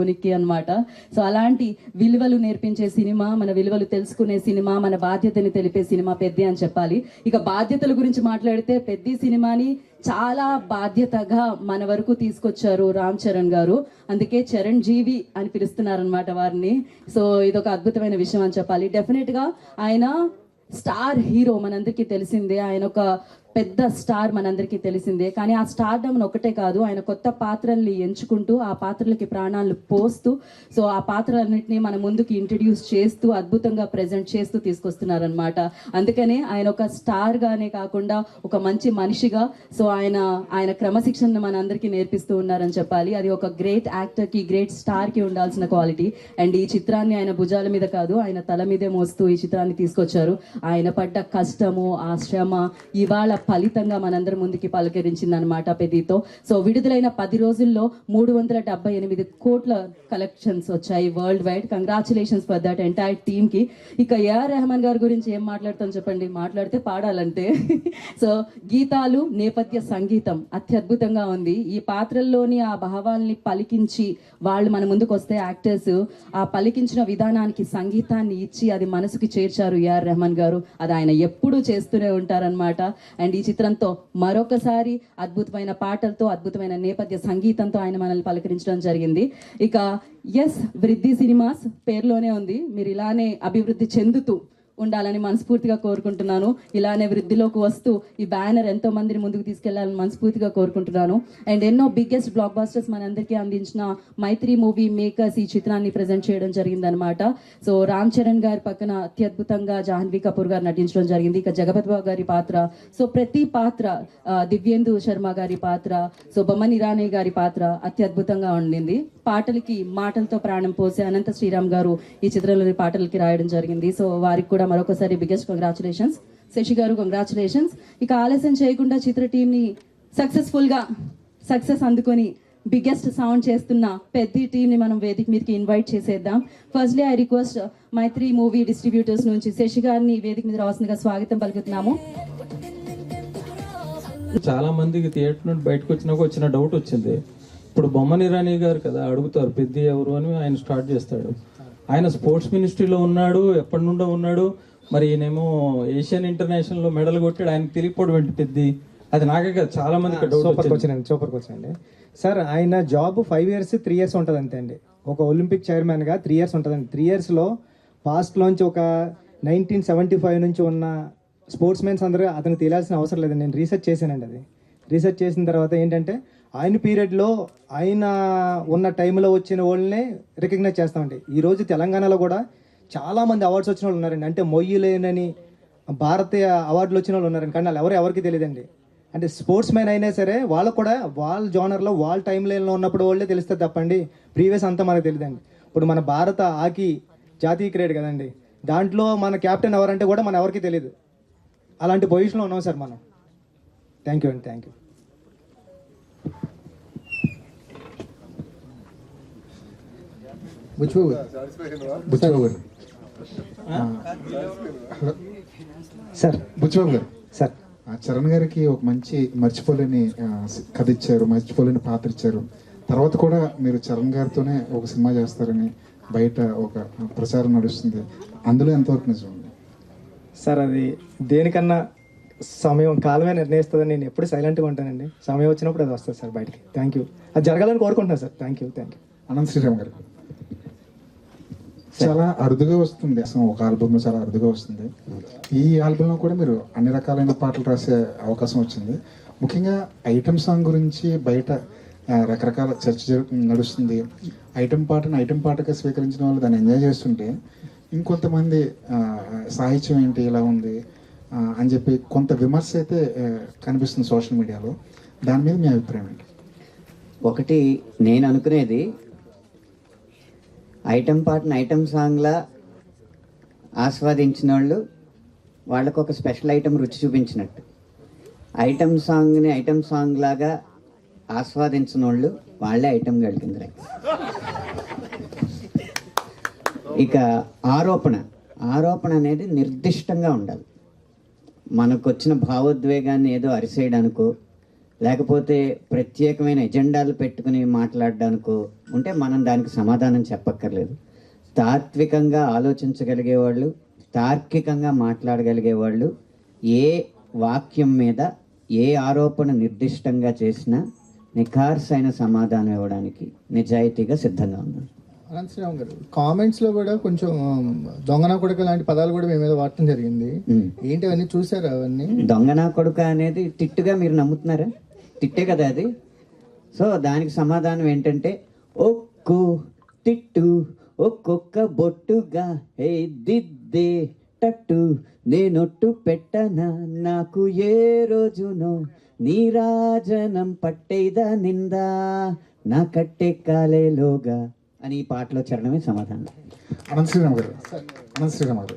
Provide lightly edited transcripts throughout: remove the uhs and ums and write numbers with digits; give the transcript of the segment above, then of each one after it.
ఉనికి అన్నమాట. సో అలాంటి విలువలు నేర్పించే సినిమా, మన విలువలు తెలుసుకునే సినిమా, మన బాధ్యతని తెలిపే సినిమా పెద్ది అని చెప్పాలి. ఇక బాధ్యతల గురించి మాట్లాడితే పెద్ది సినిమాని చాలా బాధ్యతగా మన వరకు తీసుకొచ్చారు రామ్ చరణ్ గారు. అందుకే చరణ్ జీవి అని పిలుస్తున్నారనమాట వారిని. సో ఇదొక అద్భుతమైన విషయం అని చెప్పాలి. డెఫినెట్గా ఆయన స్టార్ హీరో మనందరికీ తెలిసిందే, ఆయన ఒక పెద్ద స్టార్ మనందరికీ తెలిసిందే. కానీ ఆ స్టార్డమ్ ఒకటే కాదు, ఆయన కొత్త పాత్రల్ని ఎంచుకుంటూ ఆ పాత్రలకి ప్రాణాలు పోస్తూ సో ఆ పాత్రలన్నింటినీ మన ముందుకి ఇంట్రడ్యూస్ చేస్తూ అద్భుతంగా ప్రజెంట్ చేస్తూ తీసుకొస్తున్నారనమాట. అందుకనే ఆయన ఒక స్టార్గానే కాకుండా ఒక మంచి మనిషిగా సో ఆయన క్రమశిక్షణను మన అందరికీ నేర్పిస్తూ ఉన్నారని చెప్పాలి. అది ఒక గ్రేట్ యాక్టర్కి, గ్రేట్ స్టార్కి ఉండాల్సిన క్వాలిటీ. అండ్ ఈ చిత్రాన్ని ఆయన భుజాల మీద కాదు, ఆయన తల మీదే మోస్తూ ఈ చిత్రాన్ని తీసుకొచ్చారు. ఆయన పడ్డ కష్టము, ఆ శ్రమ ఇవాళ ఫలితంగా మనందరి ముందుకి పలకరించింది అనమాట పెద్దితో. సో విడుదలైన 10 రోజుల్లో 378 కోట్ల కలెక్షన్స్ వచ్చాయి world wide. Congratulations for that entire team కి. ఇక ఏఆర్ రెహమాన్ గారి గురించి ఏం మాట్లాడతాం చెప్పండి, మాట్లాడితే పాడాలంటే. సో గీతాలు, నేపథ్య సంగీతం అత్యద్భుతంగా ఉంది. ఈ పాత్రల్లోని ఆ భావాల్ని పలికించి వాళ్ళు మన ముందుకు వస్తే యాక్టర్స్ ఆ పలికించిన విధానానికి సంగీతాన్ని ఇచ్చి అది మనసుకి చేర్చారు ఏఆర్ రెహమాన్ గారు. అది ఆయన ఎప్పుడూ చేస్తూనే ఉంటారనమాట. అండ్ ఈ చిత్రంతో మరొకసారి అద్భుతమైన పాటలతో, అద్భుతమైన నేపథ్య సంగీతంతో ఆయన మనల్ని పలకరించడం జరిగింది. ఇక వృద్ధి సినిమాస్ పేరులోనే ఉంది, మీరు ఇలానే అభివృద్ధి చెందుతూ ఉండాలని మనస్ఫూర్తిగా కోరుకుంటున్నాను. ఇలానే వృద్ధిలోకి వస్తూ ఈ బ్యానర్ ఎంతో మందిని ముందుకు తీసుకెళ్లాలని మనస్ఫూర్తిగా కోరుకుంటున్నాను. అండ్ ఎన్నో బిగ్గెస్ట్ బ్లాక్ బస్టర్స్ మనందరికీ అందించిన మైత్రి మూవీ మేకర్స్ ఈ చిత్రాన్ని ప్రజెంట్ చేయడం జరిగిందనమాట. సో రామ్ చరణ్ గారి పక్కన అత్యద్భుతంగా జాహ్నవి కపూర్ గారు నటించడం జరిగింది. ఇక జగపత్ బాబు గారి పాత్ర, సో ప్రతి పాత్ర, దివ్యేందు శర్మ గారి పాత్ర, సో బొమ్మన్ ఇరానీ గారి పాత్ర అత్యద్భుతంగా ఉండింది. పాటలకి మాటలతో ప్రాణం పోసే అనంత శ్రీరామ్ గారు ఈ చిత్రంలోని పాటలకి రాయడం జరిగింది. సో వారికి కూడా మరొకసారి బిగ్గెస్ట్ కంగ్రాచులేషన్స్. శశి గారు కంగ్రాచులేషన్స్. ఇక ఆలస్యం చేయకుండా చిత్ర టీంని సక్సెస్ అందుకొని బిగ్గెస్ట్ సౌండ్ చేస్తున్న పెద్ద టీంని మనం వేదిక మీదకి ఇన్వైట్ చేసేద్దాం. Firstly I request Mythri movie distributors నుంచి శశి గారిని వేదిక మీద రావాల్సిందిగా స్వాగతం పలుకుతున్నాము. చాలా మందికి థియేటర్ నుండి బయటకు వచ్చిన డౌట్ వచ్చింది. ఇప్పుడు బొమ్మన్ ఇరానీ గారు కదా అడుగుతారు పెద్ది ఎవరు అని, ఆయన స్టార్ట్ చేస్తాడు. ఆయన స్పోర్ట్స్ మినిస్ట్రీలో ఉన్నాడు, ఎప్పటి నుండో ఉన్నాడు. మరి ఈయనేమో ఏషియన్ ఇంటర్నేషనల్లో మెడల్ కొట్టాడు, ఆయనకు తిరిగిపోవడం ఏంటి పెద్ది? అది నాకే కదా చాలా మందికి డౌట్. సూపర్కి వచ్చానండి సార్. ఆయన జాబ్ 5 years 3 years ఉంటుంది అంతే అండి. ఒక ఒలింపిక్ చైర్మన్గా 3 years ఉంటుందండి. 3 yearsలో పాస్ట్లోంచి ఒక 1975 నుంచి ఉన్న స్పోర్ట్స్ మెన్స్ అందరూ అతనికి తెలియాల్సిన అవసరం లేదండి. నేను రీసెర్చ్ చేశానండి. అది రీసెర్చ్ చేసిన తర్వాత ఏంటంటే ఆయన పీరియడ్లో ఆయన ఉన్న టైంలో వచ్చిన వాళ్ళనే రికగ్నైజ్ చేస్తామండి. ఈరోజు తెలంగాణలో కూడా చాలామంది అవార్డ్స్ వచ్చిన వాళ్ళు ఉన్నారండి. అంటే మొయ్యలేనని భారతీయ అవార్డులు వచ్చిన వాళ్ళు ఉన్నారండి. కానీ వాళ్ళు ఎవరికి తెలియదండి. అంటే స్పోర్ట్స్ మ్యాన్ అయినా సరే వాళ్ళకు కూడా వాళ్ళ జోనర్లో వాళ్ళ టైం లైన్లో ఉన్నప్పుడు వాళ్ళే తెలుస్తుంది తప్పండి, ప్రీవియస్ అంతా మనకు తెలియదండి. ఇప్పుడు మన భారత హాకీ జాతీయ క్రీడ కదండి, దాంట్లో మన కెప్టెన్ ఎవరంటే కూడా మన ఎవరికి తెలియదు. అలాంటి పొజిషన్లో ఉన్నాం సార్ మనం. థ్యాంక్ యూ అండి. Thank you. సార్ బుచ్చిబాబు గారు, సార్ చరణ్ గారికి ఒక మంచి మర్చిపోలేని కథ ఇచ్చారు, మర్చిపోలేని పాత్ర ఇచ్చారు. తర్వాత కూడా మీరు చరణ్ గారితోనే ఒక సినిమా చేస్తారని బయట ఒక ప్రచారం నడుస్తుంది. అందులో ఎంతవరకు నిజం ఉంది సార్? అది దేనికన్నా కాలమే నిర్ణయిస్తుందని నేను ఎప్పుడు సైలెంట్గా ఉంటానండి. సమయం వచ్చినప్పుడు అది వస్తుంది సార్ బయటికి. Thank you. అది జరగాలని కోరుకుంటున్నాను sir. Thank you. Anantha Sriram గారు, చాలా అరుదుగా వస్తుంది అసలు ఒక ఆల్బమ్లో, చాలా అరుదుగా వస్తుంది. ఈ ఆల్బంలో కూడా మీరు అన్ని రకాలైన పాటలు రాసే అవకాశం వచ్చింది. ముఖ్యంగా ఐటమ్ సాంగ్ గురించి బయట రకరకాల చర్చ నడుస్తుంది. ఐటమ్ పాటగా స్వీకరించిన వాళ్ళు దాన్ని ఎంజాయ్ చేస్తుంటే, ఇంకొంతమంది సాహిత్యం ఏంటి ఇలా ఉంది అని చెప్పి కొంత విమర్శ అయితే కనిపిస్తుంది సోషల్ మీడియాలో. దాని మీద మీ అభిప్రాయం ఏంటి? ఒకటి నేను అనుకునేది, ఐటమ్ పాటను ఐటమ్ సాంగ్లా ఆస్వాదించిన వాళ్ళకు ఒక స్పెషల్ ఐటమ్ రుచి చూపించినట్టు, ఐటమ్ సాంగ్ని ఐటమ్ సాంగ్ లాగా ఆస్వాదించిన వాళ్ళే ఐటమ్ గర్ల్ కింద. ఇక ఆరోపణ అనేది నిర్దిష్టంగా ఉండాలి. మనకు వచ్చిన భావోద్వేగాన్ని ఏదో అరిసేయడానికో, లేకపోతే ప్రత్యేకమైన ఎజెండాలు పెట్టుకుని మాట్లాడడానికో ఉంటే మనం దానికి సమాధానం చెప్పక్కర్లేదు. తాత్వికంగా ఆలోచించగలిగే వాళ్ళు, తార్కికంగా మాట్లాడగలిగే వాళ్ళు ఏ వాక్యం మీద ఏ ఆరోపణ నిర్దిష్టంగా చేసినా నిఖార్సైన సమాధానం ఇవ్వడానికి నిజాయితీగా సిద్ధంగా ఉన్నారు. అనంత శ్రీరామ్ గారు, కామెంట్స్ లో కూడా కొంచెం దొంగన కొడుక లాంటి పదాలు కూడా మీ మీద వాడటం జరిగింది. ఏంటి అవన్నీ చూసారా? అవన్నీ దొంగనా కొడుక అనేది తిట్టుగా మీరు నమ్ముతున్నారా? తిట్టే కదా అది. సో దానికి సమాధానం ఏంటంటే, ఒక్కు తిట్టు ఒక్కొక్క బొట్టుగా హే దిద్దే టట్టు నేనొట్టు పెట్టనా నాకు ఏ రోజునో నీరాజనం పట్టేదా నిందా నా కట్టే కాలేలోగా అని ఈ పాటలో చరణమే సమాధానం. అనంత శ్రీరామ్ గారు, అనంత శ్రీరామ్ గారు,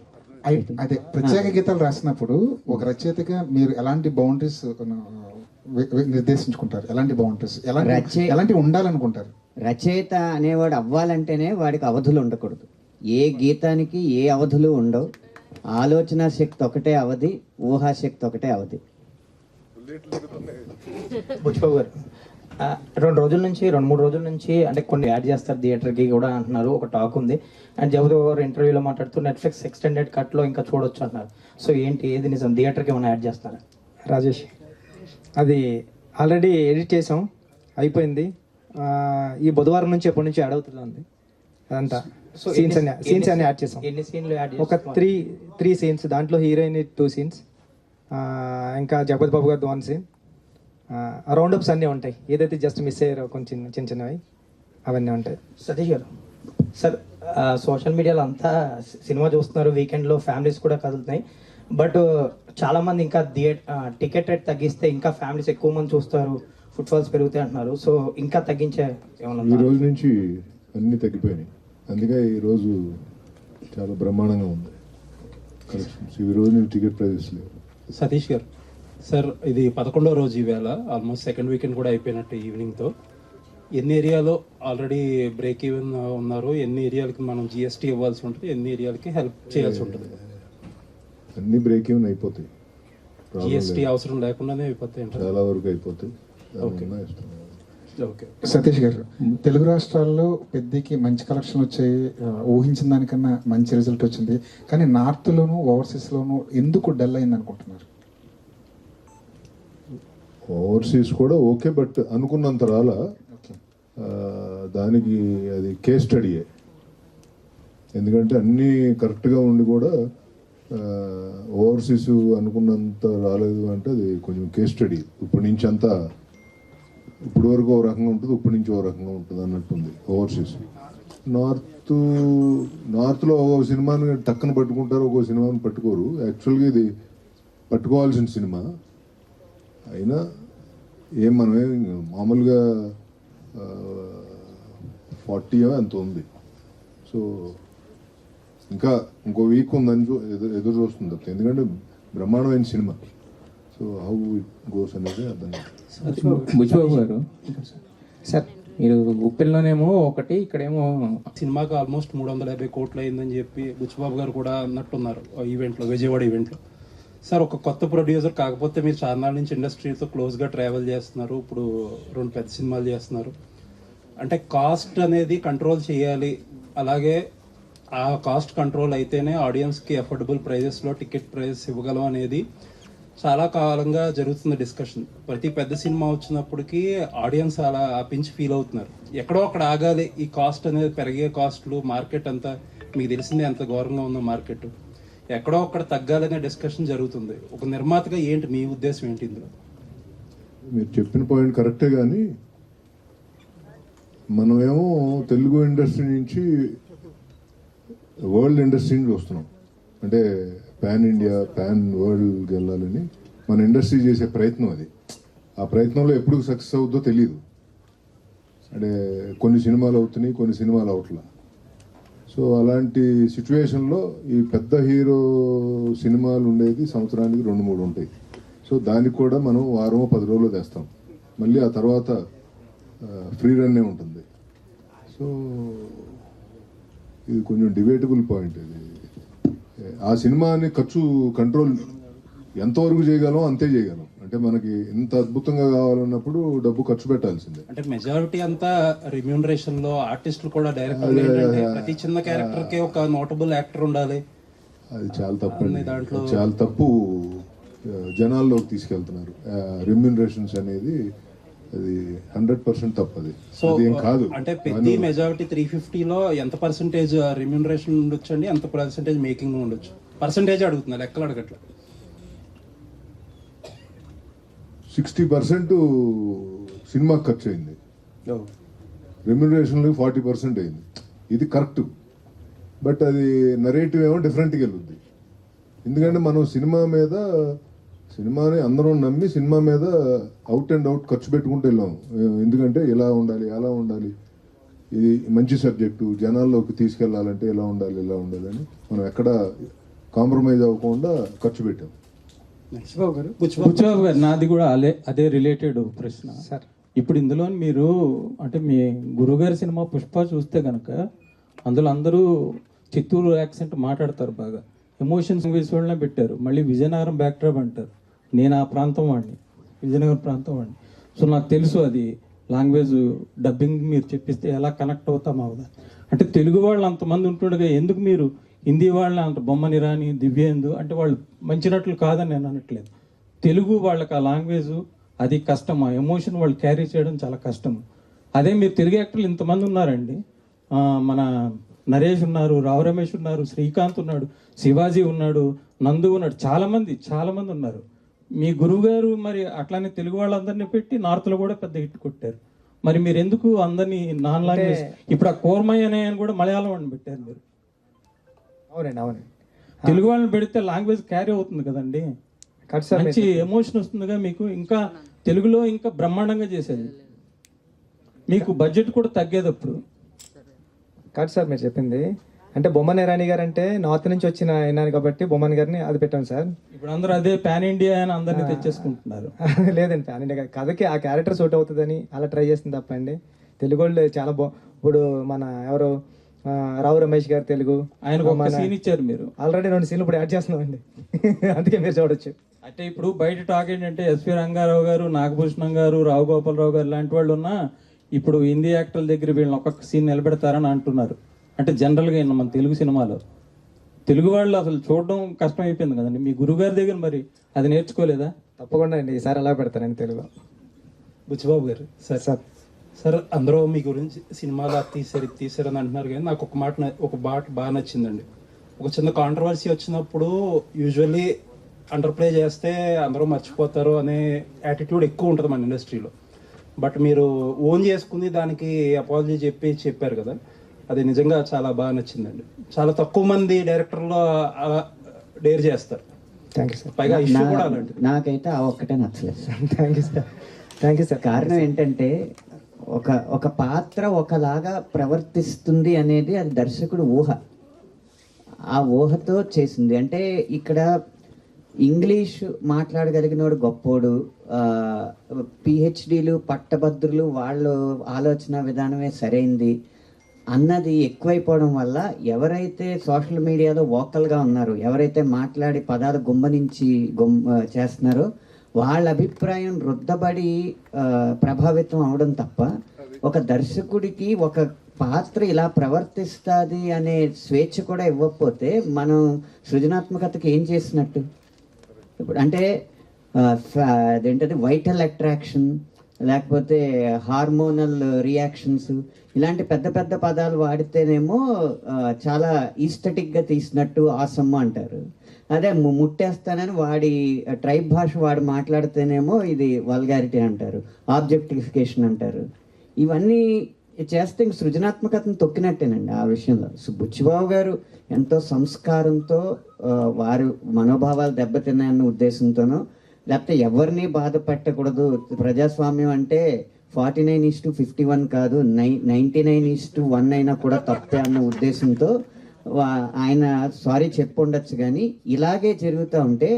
అదే ప్రత్యేక గీతాలు రాసినప్పుడు ఒక రచయితగా మీరు ఎలాంటి బౌండరీస్ నిర్దేశించుకుంటారు? ఎలాంటి బౌండరీస్ ఎలాంటి ఉండాలనుకుంటారు? రచయిత అనేవాడు అవ్వాలంటేనే వాడికి అవధులు ఉండకూడదు. ఏ గీతానికి ఏ అవధులు ఉండవు. ఆలోచన శక్తి ఒకటే అవధి, ఊహాశక్తి ఒకటే అవధి. బుచ్చిబాబు గారు, 2-3 రోజుల నుంచి అంటే కొన్ని యాడ్ చేస్తారు థియేటర్కి కూడా అంటున్నారు, ఒక టాక్ ఉంది. అండ్ జగపతి గారు ఇంటర్వ్యూలో మాట్లాడుతూ నెట్ఫ్లిక్స్ ఎక్స్టెండెడ్ కట్లో ఇంకా చూడొచ్చు అంటున్నారు. సో ఏంటి, ఏది నిజం? థియేటర్కి ఏమైనా యాడ్ చేస్తారా? రాజేష్, అది ఆల్రెడీ ఎడిట్ చేసాం, అయిపోయింది. ఈ బుధవారం నుంచి ఎప్పటి నుంచి యాడ్ అవుతుంది అదంతా. సీన్స్ అన్ని యాడ్ చేసాం. ఎన్ని సీన్లు యాడ్ ఒక త్రీ సీన్స్, దాంట్లో హీరోయిన్ 2 సీన్స్, ఇంకా జగపతి బాబు గారు 1 సీన్, రౌండ్ అప్స్ అన్నీ ఉంటాయి. ఏదైతే జస్ట్ మిస్ అయ్యారో కొంచెం చిన్నవి అవన్నీ ఉంటాయి. సతీష్ గారు, సార్ సోషల్ మీడియాలో అంతా సినిమా చూస్తున్నారు, వీకెండ్లో ఫ్యామిలీస్ కూడా కదులుతున్నాయి. బట్ చాలామంది ఇంకా టికెట్ రేట్ తగ్గిస్తే ఇంకా ఫ్యామిలీస్ ఎక్కువ మంది చూస్తారు, ఫుట్ఫాల్స్ పెరుగుతాయి అంటున్నారు. సో ఇంకా తగ్గించే ఏమన్నా? ఈ రోజు నుంచి అన్నీ తగ్గిపోయినాయి, అందుకే ఈరోజు చాలా బ్రహ్మాండంగా ఉంది కలెక్షన్స్. ఈ రోజు నుంచి టికెట్ ప్రైజెస్ లేవు. సతీష్ గారు, సార్ ఇది 11వ రోజు ఈవేళ, ఆల్మోస్ట్ సెకండ్ వీకెండ్ కూడా అయిపోయినట్టు ఈవినింగ్తో. ఎన్ని ఏరియాలో ఆల్రెడీ బ్రేక్ ఈవెన్ ఉన్నారు? ఎన్ని ఏరియాలకి మనం జిఎస్టీ ఇవ్వాల్సి ఉంటుంది? ఎన్ని ఏరియాలకి హెల్ప్ చేయాల్సి ఉంటుంది? అన్ని బ్రేక్ ఈవెన్ అయిపోతాయి, జిఎస్టీ అవసరం లేకుండానే అయిపోతాయి అంటారు? చాలా వరకు అయిపోతాయి. ఓకే. ఓకే. సతీష్ గారు, తెలుగు రాష్ట్రాల్లో పెద్దకి మంచి కలెక్షన్ వచ్చాయి, ఊహించిన దానికన్నా మంచి రిజల్ట్ వచ్చింది. కానీ నార్త్లోను ఓవర్సీస్లోను ఎందుకు డల్ అయింది అనుకుంటున్నారు? ఓవర్సీస్ కూడా ఓకే, బట్ అనుకున్నంత రాలా. దానికి అది కేస్ స్టడీయే. ఎందుకంటే అన్నీ కరెక్ట్గా ఉండి కూడా ఓవర్సీస్ అనుకున్నంత రాలేదు అంటే అది కొంచెం కేస్ స్టడీ. ఇప్పటి నుంచి అంతా ఇప్పుడు వరకు ఓ రకంగా ఉంటుంది, ఇప్పటి నుంచి ఓ రకంగా ఉంటుంది అన్నట్టుంది ఓవర్సీస్. నార్త్లో ఒక సినిమాని టక్కన పట్టుకుంటారు, ఒక్కో సినిమాని పట్టుకోరు. యాక్చువల్గా ఇది పట్టుకోవాల్సిన సినిమా అయినా మనమే మామూలుగా 40 ఎంత ఉంది. సో ఇంకా ఇంకో వీక్ ఉందని ఎదురు చూస్తుంది, ఎందుకంటే బ్రహ్మాండమైన cinema. So how it goes అనేది అర్థం కాదు. బుచ్చిబాబు గారు, సార్ మీరు ఉప్పెల్లోనేమో ఒకటి, ఇక్కడేమో సినిమాకి ఆల్మోస్ట్ 350 కోట్లు అయిందని చెప్పి బుచ్చిబాబు గారు కూడా అన్నట్టున్నారు ఈవెంట్లో, విజయవాడ ఈవెంట్లో. సార్ ఒక కొత్త ప్రొడ్యూసర్, కాకపోతే మీరు చార్నాల నుంచి ఇండస్ట్రీతో క్లోజ్గా ట్రావెల్ చేస్తున్నారు, ఇప్పుడు 2 పెద్ద సినిమాలు చేస్తున్నారు. అంటే కాస్ట్ అనేది కంట్రోల్ చేయాలి, అలాగే ఆ కాస్ట్ కంట్రోల్ అయితేనే ఆడియన్స్కి అఫోర్డబుల్ ప్రైజెస్లో టికెట్ ప్రైజెస్ ఇవ్వగలం అనేది చాలా కాలంగా జరుగుతున్న డిస్కషన్. ప్రతి పెద్ద సినిమా వచ్చినప్పటికీ ఆడియన్స్ అలా పించి ఫీల్ అవుతున్నారు. ఎక్కడో అక్కడ ఆగాలి, ఈ కాస్ట్ అనేది పెరిగే కాస్ట్లు, మార్కెట్ అంతా మీకు తెలిసిందే ఎంత ఘోరంగా ఉందో మార్కెట్, ఎక్కడో అక్కడ తగ్గాలనే డిస్కషన్ జరుగుతుంది. ఒక నిర్మాతగా ఏంటి మీ ఉద్దేశం ఏంటి ఇందులో? మీరు చెప్పిన పాయింట్ కరెక్టే, కానీ మనమేమో తెలుగు ఇండస్ట్రీ నుంచి వరల్డ్ ఇండస్ట్రీ నుంచి వస్తున్నాం. అంటే పాన్ ఇండియా, పాన్ వరల్డ్కి వెళ్ళాలని మన ఇండస్ట్రీ చేసే ప్రయత్నం అది. ఆ ప్రయత్నంలో ఎప్పుడు సక్సెస్ అవుద్దో తెలియదు. అంటే కొన్ని సినిమాలు అవుతున్నాయి, కొన్ని సినిమాలు అవట్లా. సో అలాంటి సిచ్యువేషన్లో ఈ పెద్ద హీరో సినిమాలు ఉండేది సంవత్సరానికి 2-3 ఉంటాయి. సో దానికి కూడా మనం 10 రోజులు తెస్తాం, మళ్ళీ ఆ తర్వాత ఫ్రీ రన్నే ఉంటుంది. సో ఇది కొంచెం డిబేటబుల్ పాయింట్. ఇది ఆ సినిమాని ఖర్చు కంట్రోల్ ఎంతవరకు చేయగలం అంతే చేయగలం. అంటే అంటే మనకి ఇంత అద్భుతంగా కావాలన్నప్పుడు డబ్బు ఖర్చు పెట్టాల్సిందే. అంటే మెజారిటీ అంతా రెమ్యూనరేషన్ లో ఆర్టిస్టులు కూడా డైరెక్టర్ ఏంటంటే ప్రతి చిన్న క్యారెక్టర్ కి ఒక నోటబుల్ యాక్టర్ ఉండాలి. అది చాలా తప్పు అండి. చాలా తప్పు జనాల్లోకి తీసుకెళ్తున్నారు. రెమ్యూనరేషన్స్ అనేది అది 100% తప్పది. సో అదేం కాదు. అంటే పెద్ద మెజారిటీ 350లో ఎంత పర్సెంటేజ్ రెమ్యూనరేషన్ ఉండొచ్చు అండి, ఎంత పర్సెంటేజ్ మేకింగ్ ఉండొచ్చు? పర్సెంటేజ్ అడుగుతున్నా, లెక్కలు అడగట్లా. 60% సినిమాకి ఖర్చు అయింది, రెమ్యూనరేషన్లో 40% అయింది. ఇది కరెక్ట్. బట్ అది నరేటివ్ ఏమో డిఫరెంట్గా వెళ్ళుద్ది. ఎందుకంటే మనం సినిమాని అందరం నమ్మి సినిమా మీద అవుట్ అండ్ అవుట్ ఖర్చు పెట్టుకుంటూ వెళ్ళాము. ఎందుకంటే ఇలా ఉండాలి, అలా ఉండాలి, ఇది మంచి సబ్జెక్టు, జనాల్లోకి తీసుకెళ్లాలంటే ఇలా ఉండాలి అని మనం ఎక్కడ కాంప్రమైజ్ అవ్వకుండా ఖర్చు పెట్టాం. బుచ్చిబాబు గారు, నాది కూడా అదే రిలేటెడ్ ప్రశ్న సార్. ఇప్పుడు ఇందులో మీరు అంటే మీ గురుగారి సినిమా పుష్ప చూస్తే కనుక అందులో అందరూ చిత్తూరు యాక్సెంట్ మాట్లాడతారు, బాగా ఎమోషన్స్ వాళ్ళనే పెట్టారు. మళ్ళీ విజయనగరం బ్యాక్డ్రాప్ అంటారు. నేను ఆ ప్రాంతం వాడిని, విజయనగరం ప్రాంతం వాడిని. సో నాకు తెలుసు అది లాంగ్వేజ్ డబ్బింగ్ మీరు చెప్పిస్తే ఎలా కనెక్ట్ అవుతాం అవుదా. అంటే తెలుగు వాళ్ళు అంతమంది ఉంటుండగా ఎందుకు మీరు హిందీ వాళ్ళని అంత బొమ్మని రాని దివ్యేందు అంటే వాళ్ళు మంచి నటులు కాదని నేను అనట్లేదు. తెలుగు వాళ్ళకి ఆ లాంగ్వేజ్ అది కష్టం, ఆ ఎమోషన్ వాళ్ళు క్యారీ చేయడం చాలా కష్టం. అదే మీరు తెలుగు యాక్టర్లు ఇంతమంది ఉన్నారండి. మన నరేష్ ఉన్నారు, రావు రమేష్ ఉన్నారు, శ్రీకాంత్ ఉన్నాడు, శివాజీ ఉన్నాడు, నందు ఉన్నాడు, చాలామంది ఉన్నారు. మీ గురువు గారు మరి అట్లానే తెలుగు వాళ్ళందరినీ పెట్టి నార్త్లో కూడా పెద్ద హిట్ కొట్టారు. మరి మీరు ఎందుకు అందరినీ నాన్ లాంగ్వేజ్ ఇప్పుడు ఆ కోర్మయ్య అనే ఆయన కూడా మలయాళం అని పెట్టారు మీరు. అవునండి. తెలుగు వాళ్ళని పెడితే లాంగ్వేజ్ క్యారీ అవుతుంది కదండి, మంచి ఎమోషన్ వస్తుందిగా మీకు. ఇంకా తెలుగులో ఇంకా బ్రహ్మాండంగా చేసేది. మీకు బడ్జెట్ కూడా తగ్గేటప్పుడు కాదు సార్ మీరు చెప్పింది. అంటే బొమ్మన్ ఇరానీ గారు అంటే నార్త్ నుంచి వచ్చిన అయినారు కాబట్టి బొమ్మన్ గారిని అది పెట్టాం సార్. ఇప్పుడు అందరూ అదే పాన్ ఇండియా అని అందరినీ తెచ్చేసుకుంటున్నారు. లేదండి, పాన్ ఇండియా కథకి ఆ క్యారెక్టర్ సూట్ అవుతుందని అలా ట్రై చేస్తుంది తప్పండి. తెలుగు వాళ్ళు చాలా ఇప్పుడు మన ఎవరు రావు రమేష్ గారు తెలుగు, ఆయనకు ఒక సీన్ ఇచ్చారు మీరు. ఆల్రెడీ 2 సీన్లు ఇప్పుడు యాడ్ చేస్తున్నామండి. అందుకే మీరు చూడొచ్చు. అంటే ఇప్పుడు బయట టాక్ ఏంటంటే ఎస్పి రంగారావు గారు, నాగభూషణం గారు, రావు గోపాలరావు గారు లాంటి వాళ్ళు ఉన్నా ఇప్పుడు హిందీ యాక్టర్ల దగ్గర వీళ్ళని ఒక్కొక్క సీన్ నిలబెడతారని అంటున్నారు. అంటే జనరల్గా మన తెలుగు సినిమాలో తెలుగు వాళ్ళు అసలు చూడడం కష్టం అయిపోయింది కదండి. మీ గురుగారి దగ్గర మరి అది నేర్చుకోలేదా? తప్పకుండా అండి, ఈసారి అలా పెడతానండి తెలుగు. బుచ్చిబాబు గారు, సార్ అందరూ మీ గురించి సినిమాలు తీసారు అని అంటున్నారు కానీ నాకు ఒక మాట బాగా నచ్చిందండి. ఒక చిన్న కాంట్రవర్సీ వచ్చినప్పుడు యూజువల్లీ అండర్ ప్లే చేస్తే అందరూ మర్చిపోతారు అనే యాటిట్యూడ్ ఎక్కువ ఉంటుంది మన ఇండస్ట్రీలో. బట్ మీరు ఓన్ చేసుకుని దానికి అపాలజీ చెప్పారు కదా, అది నిజంగా చాలా బాగా నచ్చిందండి. చాలా తక్కువ మంది డైరెక్టర్లో డేర్ చేస్తారు. Thank you sir. పైగా ఇష్యూ కూడా అలాంటి. నాకైతే ఆ ఒక్కటే నచ్చలేదు సార్. Thank you sir. కారణం ఏంటంటే ఒక పాత్ర ఒకలాగా ప్రవర్తిస్తుంది అనేది అది దర్శకుడు ఊహ, ఆ ఊహతో చేసింది. అంటే ఇక్కడ ఇంగ్లీష్ మాట్లాడగలిగినోడు గొప్పోడు, పిహెచ్డీలు పట్టభద్రులు వాళ్ళు ఆలోచన విధానమే సరైంది అన్నది ఎక్కువైపోవడం వల్ల ఎవరైతే సోషల్ మీడియాలో వోకల్గా ఉన్నారో, ఎవరైతే మాట్లాడి పదాలు గుమ్మరించి చేస్తున్నారో వాళ్ళ అభిప్రాయం రుద్దబడి ప్రభావితం అవడం తప్ప ఒక దర్శకుడికి ఒక పాత్ర ఇలా ప్రవర్తిస్తుంది అనే స్వేచ్ఛ కూడా ఇవ్వకపోతే మనం సృజనాత్మకతకి ఏం చేసినట్టు? ఇప్పుడు అంటే అదేంటది వైటల్ అట్రాక్షన్ లేకపోతే హార్మోనల్ రియాక్షన్స్ ఇలాంటి పెద్ద పెద్ద పదాలు వాడితేనేమో చాలా ఈస్థెటిక్గా తీసినట్టు ఆసమ్మ అంటారు. అదే ముట్టేస్తానని వాడి ట్రైబ్ భాష వాడు మాట్లాడితేనేమో ఇది వల్గారిటీ అంటారు, ఆబ్జెక్టిఫికేషన్ అంటారు. ఇవన్నీ చేస్తే ఇంక సృజనాత్మకతను తొక్కినట్టేనండి ఆ విషయంలో. బుచ్చిబాబు గారు ఎంతో సంస్కారంతో వారి మనోభావాలు దెబ్బతిన్నాయన్న ఉద్దేశంతోనో లేకపోతే ఎవరిని బాధ పెట్టకూడదు, ప్రజాస్వామ్యం అంటే 49:51 కాదు 99:1 అయినా కూడా తప్పే అన్న ఉద్దేశంతో ఆయన సారీ చెప్పుండొచ్చు. కానీ ఇలాగే జరుగుతూ ఉంటే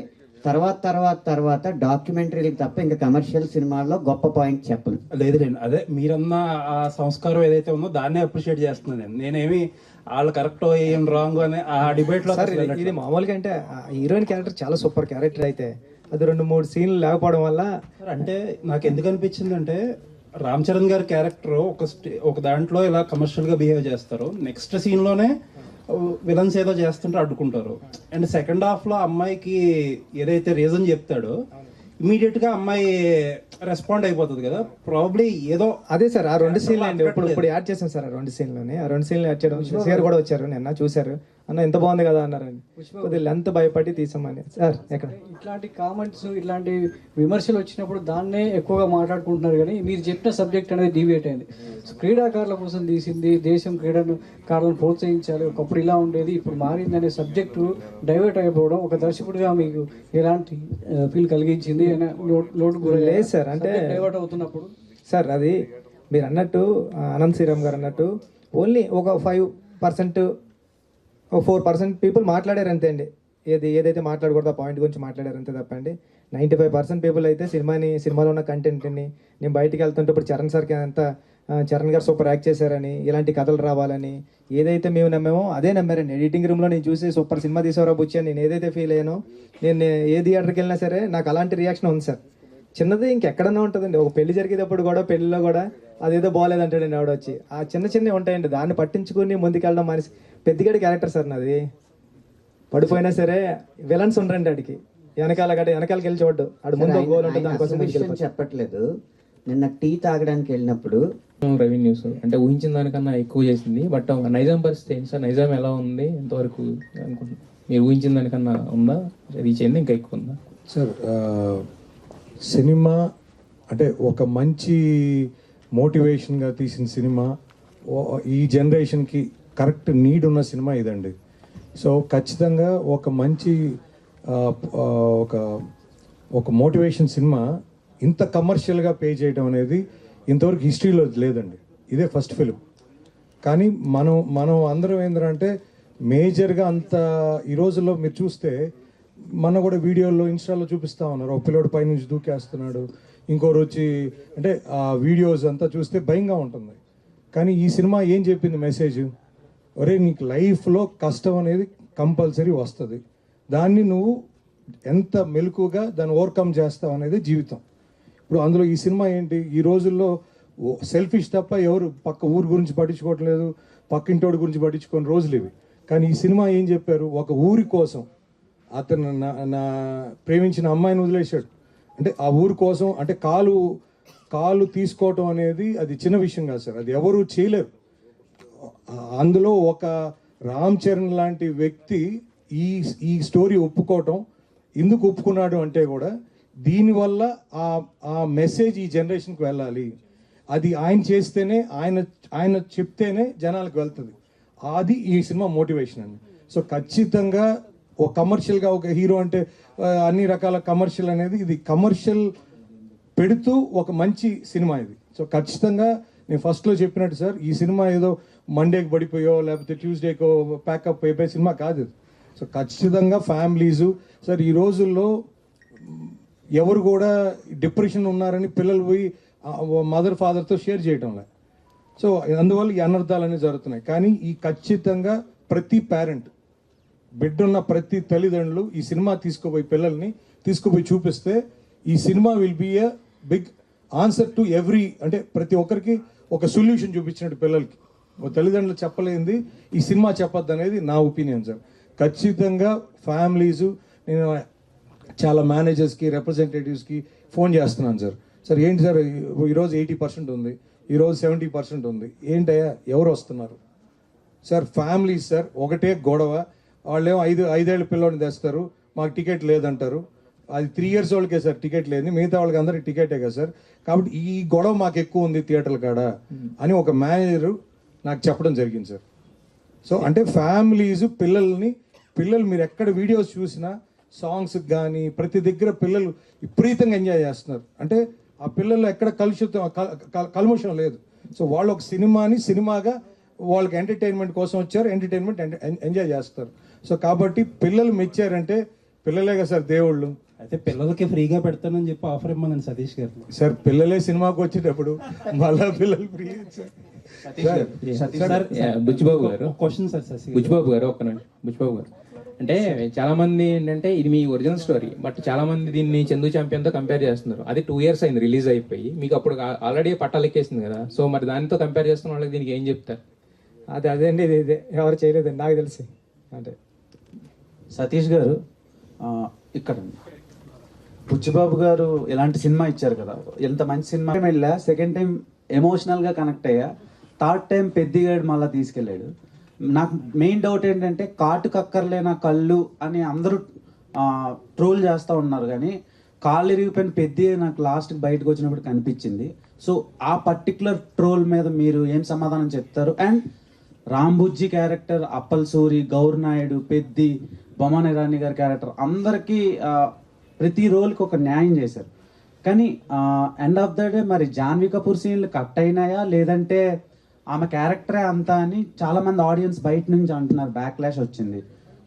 తర్వాత డాక్యుమెంటరీలకు తప్ప ఇంకా కమర్షియల్ సినిమాల్లో గొప్ప పాయింట్ చెప్పను. లేదులేండి, అదే మీరన్న ఆ సంస్కారం ఏదైతే ఉందో దాన్నే అప్రిషియేట్ చేస్తున్నాను. నేనేమి వాళ్ళు కరెక్ట్ ఏం రాంగ్ అని ఆ డిబేట్ లో ఇది మామూలుగా అంటే హీరోయిన్ క్యారెక్టర్ చాలా సూపర్ క్యారెక్టర్ అయితే అది 2-3 సీన్లు లేకపోవడం వల్ల సార్ అంటే నాకు ఎందుకు అనిపించింది అంటే రామ్ చరణ్ గారి క్యారెక్టర్ ఒక దాంట్లో ఇలా కమర్షియల్ గా బిహేవ్ చేస్తారు, నెక్స్ట్ సీన్ లోనే విలన్స్ ఏదో చేస్తుంటే అడ్డుకుంటారు. అండ్ సెకండ్ హాఫ్ లో అమ్మాయికి ఏదైతే రీజన్ చెప్తాడో ఇమీడియట్ గా అమ్మాయి రెస్పాండ్ అయిపోతుంది కదా, ప్రాబ్లీ ఏదో అదే సార్ ఆ 2 సీన్లు అండి ఇప్పుడు యాడ్ చేసాం సార్. ఆ 2 సీన్లోనే ఆ 2 సీన్లు యాడ్ చేయడం షేర్ కూడా వచ్చారు, నిన్న చూశారు, అన్న ఎంత బాగుంది కదా అన్నారండి. కొద్దిగా లెంత్ భయపడి తీసామని సార్. ఎక్కడ ఇట్లాంటి కామెంట్స్ ఇట్లాంటి విమర్శలు వచ్చినప్పుడు దాన్నే ఎక్కువగా మాట్లాడుకుంటున్నారు, కానీ మీరు చెప్పిన సబ్జెక్ట్ అనేది డివేట్ అయింది. సో క్రీడాకారుల కోసం తీసింది, దేశం క్రీడాకారులను ప్రోత్సహించాలి, ఒకప్పుడు ఇలా ఉండేది ఇప్పుడు మారింది అనే సబ్జెక్టు డైవర్ట్ అయిపోవడం ఒక దర్శకుడిగా మీకు ఎలాంటి ఫీల్ కలిగించింది? లోటు లేదు సార్, అంటే డైవర్ట్ అవుతున్నప్పుడు సార్ అది మీరు అన్నట్టు అనంత్ శ్రీరామ్ గారు అన్నట్టు ఓన్లీ ఒక 5% 4% పీపుల్ మాట్లాడారు అంతే అండి. ఏదైతే మాట్లాడకూడదు ఆ పాయింట్ గురించి మాట్లాడారు అంతే తప్పండి. 95% పీపుల్ అయితే సినిమాలో ఉన్న కంటెంట్ని నేను బయటికి వెళ్తుంటే ఇప్పుడు చరణ్ గారు సూపర్ యాక్ట్ చేశారని, ఇలాంటి కథలు రావాలని ఏదైతే మేము నమ్మామో అదే నమ్మారండి. ఎడిటింగ్ రూమ్లో నేను చూసి సూపర్ సినిమా తీసేవరా బుచ్చి అని నేను ఏదైతే ఫీల్ అయ్యానో, నేను ఏ థియేటర్కి వెళ్ళినా సరే నాకు అలాంటి రియాక్షన్ ఉంది సార్. చిన్నది ఇంకెక్కడన్నా ఉంటుందండి, ఒక పెళ్లి జరిగేటప్పుడు కూడా పెళ్లిలో కూడా అదేదో బాగాలేదంటాడండి ఆవిడ వచ్చి. ఆ చిన్నవి ఉంటాయండి, దాన్ని పట్టించుకుని ముందుకెళ్ళడం మనిషి పెద్దగాడి క్యారెక్టర్ సార్ నాది. పడిపోయినా సరే విలన్స్ ఉండరండి ఆడికి, వెనకాలకి వెళ్ళి చూడ్డు, ఆడు ముందు ఒక గోల్ ఉంటుంది దానికోసం చెప్పట్లేదు. నిన్న టీ తాగడానికి వెళ్ళినప్పుడు రెవెన్యూస్ అంటే ఊహించిన దానికన్నా ఎక్కువ చేసింది. బట్ నైజాం పరిస్థితి ఏంటి సార్? నైజాం ఎలా ఉంది ఎంతవరకు అనుకుంటున్నారు? మీరు ఊహించిన దానికన్నా ఉందా, రీచ్ అయింది, ఇంకా ఎక్కువ ఉందా? సార్ సినిమా అంటే ఒక మంచి మోటివేషన్గా తీసిన సినిమా, ఈ జనరేషన్కి కరెక్ట్ నీడ్ ఉన్న సినిమా ఇదండి. సో ఖచ్చితంగా ఒక మంచి ఒక మోటివేషన్ సినిమా ఇంత కమర్షియల్గా పే చేయడం అనేది ఇంతవరకు హిస్టరీలో లేదండి. ఇదే ఫస్ట్ ఫిలిం. కానీ మనం అందరం ఏంటంటే మేజర్గా అంత ఈ రోజుల్లో మీరు చూస్తే మన కూడా వీడియోల్లో ఇన్స్టాలో చూపిస్తూ ఉన్నారు, ఒక పిల్లోడు పైనుంచి దూకేస్తున్నాడు, ఇంకోరు వచ్చి అంటే ఆ వీడియోస్ అంతా చూస్తే భయంగా ఉంటుంది. కానీ ఈ సినిమా ఏం చెప్పింది మెసేజ్? ఒరే నీకు లైఫ్లో కష్టం అనేది కంపల్సరీ వస్తుంది, దాన్ని నువ్వు ఎంత మెలకుగా దాన్ని ఓవర్కమ్ చేస్తావు అనేది జీవితం. ఇప్పుడు అందులో ఈ సినిమా ఏంటి, ఈ రోజుల్లో సెల్ఫిష్ తప్ప ఎవరు పక్క ఊరు గురించి పట్టించుకోవట్లేదు, పక్కింటోడి గురించి పట్టించుకోని రోజులు ఇవి. కానీ ఈ సినిమా ఏం చెప్పారు, ఒక ఊరి కోసం అతను నా ప్రేమించిన అమ్మాయిని వదిలేశాడు అంటే ఆ ఊరి కోసం, అంటే కాలు తీసుకోవటం అనేది అది చిన్న విషయం కాదు సార్, అది ఎవరు చేయలేరు. అందులో ఒక రామ్ చరణ్ లాంటి వ్యక్తి ఈ స్టోరీ ఒప్పుకోవటం, ఎందుకు ఒప్పుకున్నాడు అంటే కూడా దీనివల్ల ఆ మెసేజ్ ఈ జనరేషన్కి వెళ్ళాలి, అది ఆయన చేస్తేనే ఆయన చెప్తేనే జనాలకు వెళ్తుంది, అది ఈ సినిమా మోటివేషన్ అండి. సో ఖచ్చితంగా ఒక కమర్షియల్గా ఒక హీరో అంటే అన్ని రకాల కమర్షియల్ అనేది, ఇది కమర్షియల్ పెడుతూ ఒక మంచి సినిమా ఇది. సో ఖచ్చితంగా నేను ఫస్ట్లో చెప్పినట్టు సార్, ఈ సినిమా ఏదో మండేకి పడిపోయో లేకపోతే ట్యూస్డేకో ప్యాకప్ అయిపోయే సినిమా కాదు. సో ఖచ్చితంగా ఫ్యామిలీసు సార్, ఈ రోజుల్లో ఎవరు కూడా డిప్రెషన్ ఉన్నారని పిల్లలు పోయి మదర్ ఫాదర్తో షేర్ చేయటంలే. సో అందువల్ల ఈ అనర్థాలు అనేవి జరుగుతున్నాయి. కానీ ఈ ఖచ్చితంగా ప్రతి పేరెంట్, బిడ్డున్న ప్రతి తల్లిదండ్రులు ఈ సినిమా తీసుకుపోయి పిల్లల్ని తీసుకుపోయి చూపిస్తే ఈ cinema will be a big answer to every, అంటే ప్రతి ఒక్కరికి ఒక సొల్యూషన్ చూపించినట్టు పిల్లలకి. ఒక తల్లిదండ్రులు చెప్పలేంది ఈ సినిమా చెప్పొద్దు అనేది నా ఒపీనియన్ సార్. ఖచ్చితంగా ఫ్యామిలీసు, నేను చాలా మేనేజర్స్కి రిప్రజెంటేటివ్స్కి ఫోన్ చేస్తున్నాను సార్ ఏంటి సార్ ఈరోజు 80% ఉంది, ఈరోజు 70% ఉంది, ఏంటయ్యా ఎవరు వస్తున్నారు సార్? ఫ్యామిలీస్ సార్, ఒకటే గొడవ. వాళ్ళేమో 5 ఏళ్ళ పిల్లోని తెస్తారు, మాకు టికెట్ లేదంటారు. అది 3 years వాళ్ళకే సార్ టికెట్ లేదు, మిగతా వాళ్ళకి అందరికి టికెటే కదా సార్. కాబట్టి ఈ గొడవ మాకు ఎక్కువ ఉంది థియేటర్ల కాడ అని ఒక మేనేజరు నాకు చెప్పడం జరిగింది సార్. సో అంటే ఫ్యామిలీస్ పిల్లలు మీరు ఎక్కడ వీడియోస్ చూసినా సాంగ్స్కి కానీ ప్రతి దగ్గర పిల్లలు విపరీతంగా ఎంజాయ్ చేస్తున్నారు. అంటే ఆ పిల్లలు ఎక్కడ కల్మషం లేదు. సో వాళ్ళు ఒక సినిమాగా వాళ్ళకి ఎంటర్టైన్మెంట్ కోసం వచ్చారు, ఎంటర్టైన్మెంట్ ఎంజాయ్ చేస్తారు. సో కాబట్టి పిల్లలు మెచ్చారంటే పిల్లలేగా సార్ దేవుళ్ళు. అయితే పిల్లలకి ఫ్రీగా పెడతానని చెప్పి ఆఫర్ ఇమ్మనండి సతీష్ గారు. సార్ పిల్లలే సినిమాకి వచ్చేటప్పుడు మళ్ళా పిల్లలు ఫ్రీ. బుచ్చిబాబు గారు క్వశ్చన్ సార్ బుచ్చిబాబు గారు ఒక్క నిమిషం. బుచ్చిబాబు గారు అంటే చాలా మంది ఏంటంటే ఇది మీ ఒరిజినల్ స్టోరీ, బట్ చాలా మంది దీన్ని చందు ఛాంపియన్తో కంపేర్ చేస్తున్నారు. అది 2 years అయింది రిలీజ్ అయిపోయి, మీకు అప్పుడు ఆల్రెడీ పట్టాలెక్కేసింది కదా. సో మరి దానితో కంపేర్ చేస్తున్న వాళ్ళకి దీనికి ఏం చెప్తారు? అదే అండి, ఇదే ఎవరు చేయలేదండి నాకు తెలిసి. అంటే సతీష్ గారు ఇక్కడ బుచ్చిబాబు గారు ఇలాంటి సినిమా ఇచ్చారు కదా, ఎంత మంచి సినిమా. వెళ్ళా సెకండ్ టైం ఎమోషనల్గా కనెక్ట్ అయ్యా, థర్డ్ టైం పెద్దిగాడు మళ్ళీ తీసుకెళ్ళాడు. నాకు మెయిన్ డౌట్ ఏంటంటే కాటు కక్కర్లేన కళ్ళు అని అందరూ ట్రోల్ చేస్తూ ఉన్నారు, కానీ కాళ్ళు ఇరిగిపోయిన పెద్ది నాకు లాస్ట్కి బయటకు వచ్చినప్పుడు కనిపించింది. సో ఆ పర్టికులర్ ట్రోల్ మీద మీరు ఏం సమాధానం చెప్తారు? అండ్ రాంబుజ్జి క్యారెక్టర్, అప్పల్ సూరి, గౌర్ నాయుడు, పెద్ది, బొమ్మన్ ఇరానీ గారి క్యారెక్టర్ అందరికీ ప్రతి రోల్కి ఒక న్యాయం చేశారు. కానీ ఎండ్ ఆఫ్ ద డే మరి జాన్వీ కపూర్ సీన్లు కట్ అయినాయా లేదంటే ఆమె క్యారెక్టరే అంతా అని చాలామంది ఆడియన్స్ బయట నుంచి అంటున్నారు, బ్యాక్లాష్ వచ్చింది.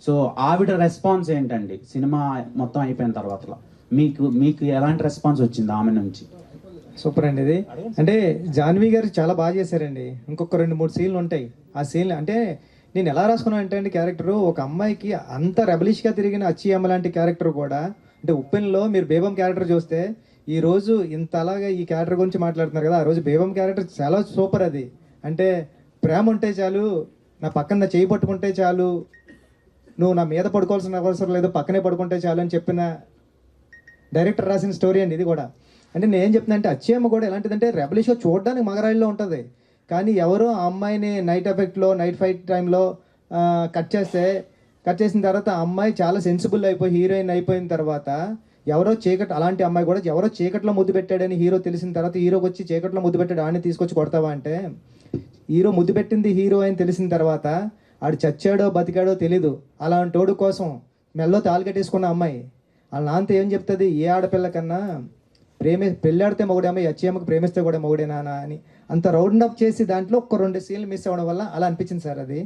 సో ఆవిడ రెస్పాన్స్ ఏంటండి సినిమా మొత్తం అయిపోయిన తర్వాత? మీకు ఎలాంటి రెస్పాన్స్ వచ్చింది ఆమె నుంచి? సూపర్ అండి ఇది. అంటే జాన్వీ గారు చాలా బాగా చేశారండి. ఇంకొక 2-3 సీన్లు ఉంటాయి. ఆ సీన్లు అంటే నేను ఎలా రాసుకున్నాను అంటే అండి, క్యారెక్టరు ఒక అమ్మాయికి అంత రెబలిష్గా తిరిగిన అచ్చి అమ్మ లాంటి క్యారెక్టర్ కూడా, అంటే ఉప్పెన్లో మీరు బేబం క్యారెక్టర్ చూస్తే ఈ రోజు ఇంత అలాగా ఈ క్యారెక్టర్ గురించి మాట్లాడుతున్నారు కదా, ఆ రోజు బేబం క్యారెక్టర్ చాలా సూపర్. అది అంటే ప్రేమ ఉంటే చాలు, నా పక్కన నా చేయి పట్టుకుంటే చాలు, నువ్వు నా మీద పడుకోవాల్సిన అవసరం లేదు, పక్కనే పడుకుంటే చాలు అని చెప్పిన డైరెక్టర్ రాసిన స్టోరీ అండి ఇది కూడా. అంటే నేను ఏం చెప్తున్నా అంటే అచ్చమ్మ కూడా ఎలాంటిదంటే రెబలిష్గా చూడడానికి మగరాయిల్లో ఉంటుంది, కానీ ఎవరో ఆ అమ్మాయిని నైట్ ఎఫెక్ట్లో నైట్ ఫైట్ టైంలో కట్ చేసిన తర్వాత ఆ అమ్మాయి చాలా సెన్సిబుల్ అయిపోయి హీరోయిన్ అయిపోయిన తర్వాత ఎవరో అలాంటి అమ్మాయి కూడా ఎవరో చీకట్లో ముద్దు పెట్టాడని హీరో తెలిసిన తర్వాత హీరోకి వచ్చి చీకట్లో ముద్దు పెట్టాడు ఆడిని తీసుకొచ్చి కొడతావా అంటే, హీరో ముద్దు పెట్టింది హీరో అని తెలిసిన తర్వాత ఆడు చచ్చాడో బతికాడో తెలీదు, అలాంటోడు కోసం మెల్లో తాళి కట్టేసుకున్న అమ్మాయి వాళ్ళ నాన్నతో ఏం చెప్తుంది, ఏ ఆడపిల్ల కన్నా పెళ్ళాడితే మొగుడే అమ్మాయి, అమ్మకి ప్రేమిస్తే కూడా మొగుడే నాన్న అని అంత రౌండ్ అప్ చేసి దాంట్లో ఒక 2 సీన్లు మిస్ అవ్వడం వల్ల అలా అనిపించింది సార్. అది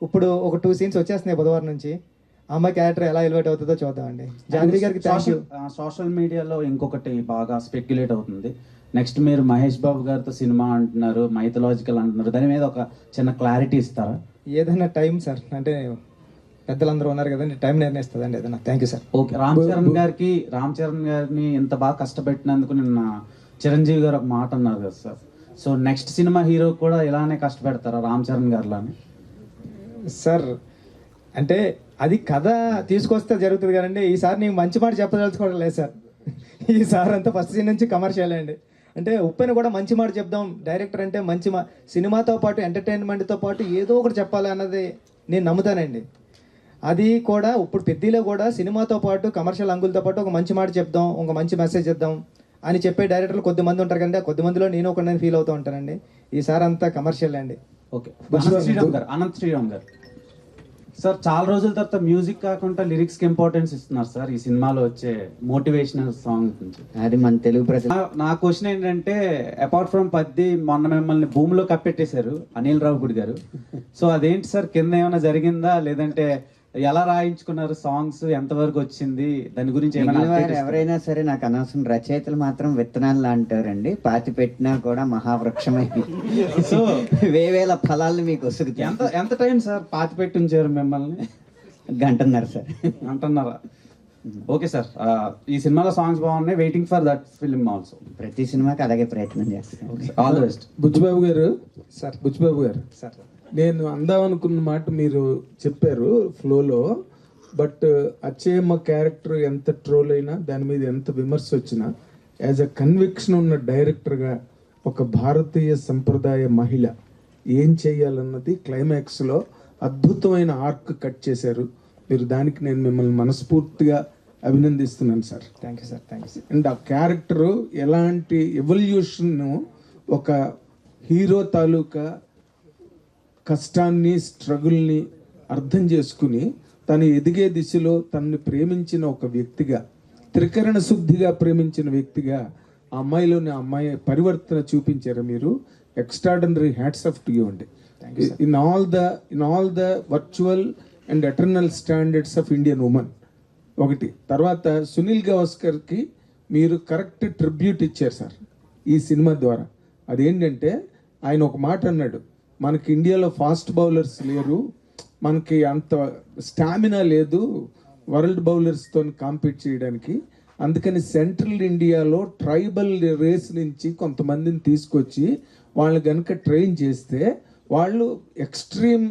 ఇప్పుడు ఒక 2 సీన్స్ వచ్చేస్తున్నాయి బుధవారం నుంచి. అమ్మాయి క్యారెక్టర్ ఎలా ఎలివేట్ అవుతుందో చూద్దామండి. జాన్వీ గారికి సోషల్ మీడియాలో ఇంకొకటి బాగా స్పెక్యులేట్ అవుతుంది, నెక్స్ట్ మీరు మహేష్ బాబు గారితో సినిమా అంటున్నారు, మైథలాజికల్ అంటున్నారు, దాని మీద ఒక చిన్న క్లారిటీ ఇస్తారా? ఏదైనా టైం సార్, అంటే పెద్దలందరూ ఉన్నారు కదండి, టైం నిర్ణయిస్తుందండి ఏదైనా. Thank you sir. Okay, Ram Charan గారిని ఇంత బాగా కష్టపెట్టినందుకు నిన్న చిరంజీవి గారు ఒక మాట అన్నారు కదా sir. So next cinema hero కూడా ఇలానే కష్టపెడతారా రామ్ చరణ్ గారిలానే? సార్ అంటే అది కథ తీసుకొస్తే జరుగుతుంది కదండి. ఈసారి నీకు మంచి మాట చెప్పదలుచుకోవడం లేదు సార్. ఈసారి అంతా ఫస్ట్ సీన్ నుంచి కమర్షియల్ అండి. అంటే ఉప్పెన కూడా మంచి మాట చెప్దాం, డైరెక్టర్ అంటే మంచి సినిమాతో పాటు ఎంటర్టైన్మెంట్తో పాటు ఏదో ఒకటి చెప్పాలి అన్నది నేను నమ్ముతానండి. అది కూడా ఇప్పుడు పెద్దలో కూడా సినిమాతో పాటు కమర్షియల్ అంగులతో పాటు ఒక మంచి మాట చెప్దాం, ఒక మంచి మెసేజ్ ఇద్దాం అని చెప్పే డైరెక్టర్లు కొద్దిమంది ఉంటారు కదండి, ఆ కొద్దిమందిలో నేను ఒకటి ఫీల్ అవుతూ ఉంటానండి. ఈసారి అంతా కమర్షియల్ అండి. ఓకే, అనంత్ శ్రీరామ్ గారు సార్, చాలా రోజుల తర్వాత మ్యూజిక్ కాకుండా లిరిక్స్కి ఇంపార్టెన్స్ ఇస్తున్నారు సార్ ఈ సినిమాలో వచ్చే మోటివేషనల్ సాంగ్ గురించి. అది మన తెలుగు ప్రజలు. నా క్వశ్చన్ ఏంటంటే, అపార్ట్ ఫ్రమ్ పద్ది మొన్న మిమ్మల్ని భూమిలో కప్పెట్టేశారు అనిల్ రావుపూడి గారు. సో అదేంటి సార్, కింద ఏమైనా జరిగిందా లేదంటే ఎలా రాయించుకున్నారు సాంగ్స్, ఎంతవరకు వచ్చింది, దాని గురించి ఎవరైనా సరే నాకు అనవసరం, రచయితలు మాత్రం విత్తనాలు అంటారండి, పాతి పెట్టినా కూడా మహావృక్షమై సో వేవేల ఫలాలు మీకు వస్తుంది. ఎంత టైం సార్ పాతి పెట్టి ఉంచారు మిమ్మల్ని? గంటన్నర సార్. అంటున్నారా? ఓకే సార్, ఈ సినిమాలో సాంగ్స్ బాగున్నాయి, waiting for that film also. ప్రతి సినిమాకి అలాగే ప్రయత్నం చేస్తాం. All the best. బుచ్చిబాబు గారు సార్, బుచ్చిబాబు గారు సార్, నేను అందామనుకున్న మాట మీరు చెప్పారు ఫ్లోలో, బట్ అచ్చయ్యమ్మ క్యారెక్టర్ ఎంత ట్రోల్ అయినా దాని మీద ఎంత విమర్శ వచ్చినా యాజ్ అ కన్విక్షన్ ఉన్న డైరెక్టర్గా ఒక భారతీయ సంప్రదాయ మహిళ ఏం చేయాలన్నది క్లైమాక్స్లో అద్భుతమైన ఆర్క్ కట్ చేశారు మీరు. దానికి నేను మిమ్మల్ని మనస్ఫూర్తిగా అభినందిస్తున్నాను sir. Thank you sir. Thank you sir. And ఆ క్యారెక్టరు ఎలాంటి ఎవల్యూషన్ను ఒక హీరో తాలూకా కష్టాన్ని స్ట్రగుల్ని అర్థం చేసుకుని తను ఎదిగే దిశలో తనని ప్రేమించిన ఒక వ్యక్తిగా, త్రికరణ శుద్ధిగా ప్రేమించిన వ్యక్తిగా ఆ అమ్మాయిలోని ఆ అమ్మాయి పరివర్తన చూపించారు మీరు. Extraordinary hats off to you అండి. In all the virtual and eternal standards of Indian women. ఒకటి తర్వాత సునీల్ గవాస్కర్కి మీరు కరెక్ట్ ట్రిబ్యూట్ ఇచ్చారు సార్ ఈ సినిమా ద్వారా. అదేంటంటే ఆయన ఒక మాట అన్నాడు, మనకి ఇండియాలో ఫాస్ట్ బౌలర్స్ లేరు, మనకి అంత స్టామినా లేదు వరల్డ్ బౌలర్స్తో కాంపీట్ చేయడానికి. అందుకని సెంట్రల్ ఇండియాలో ట్రైబల్ రేస్ నుంచి కొంతమందిని తీసుకొచ్చి వాళ్ళు కనుక ట్రైన్ చేస్తే వాళ్ళు ఎక్స్ట్రీమ్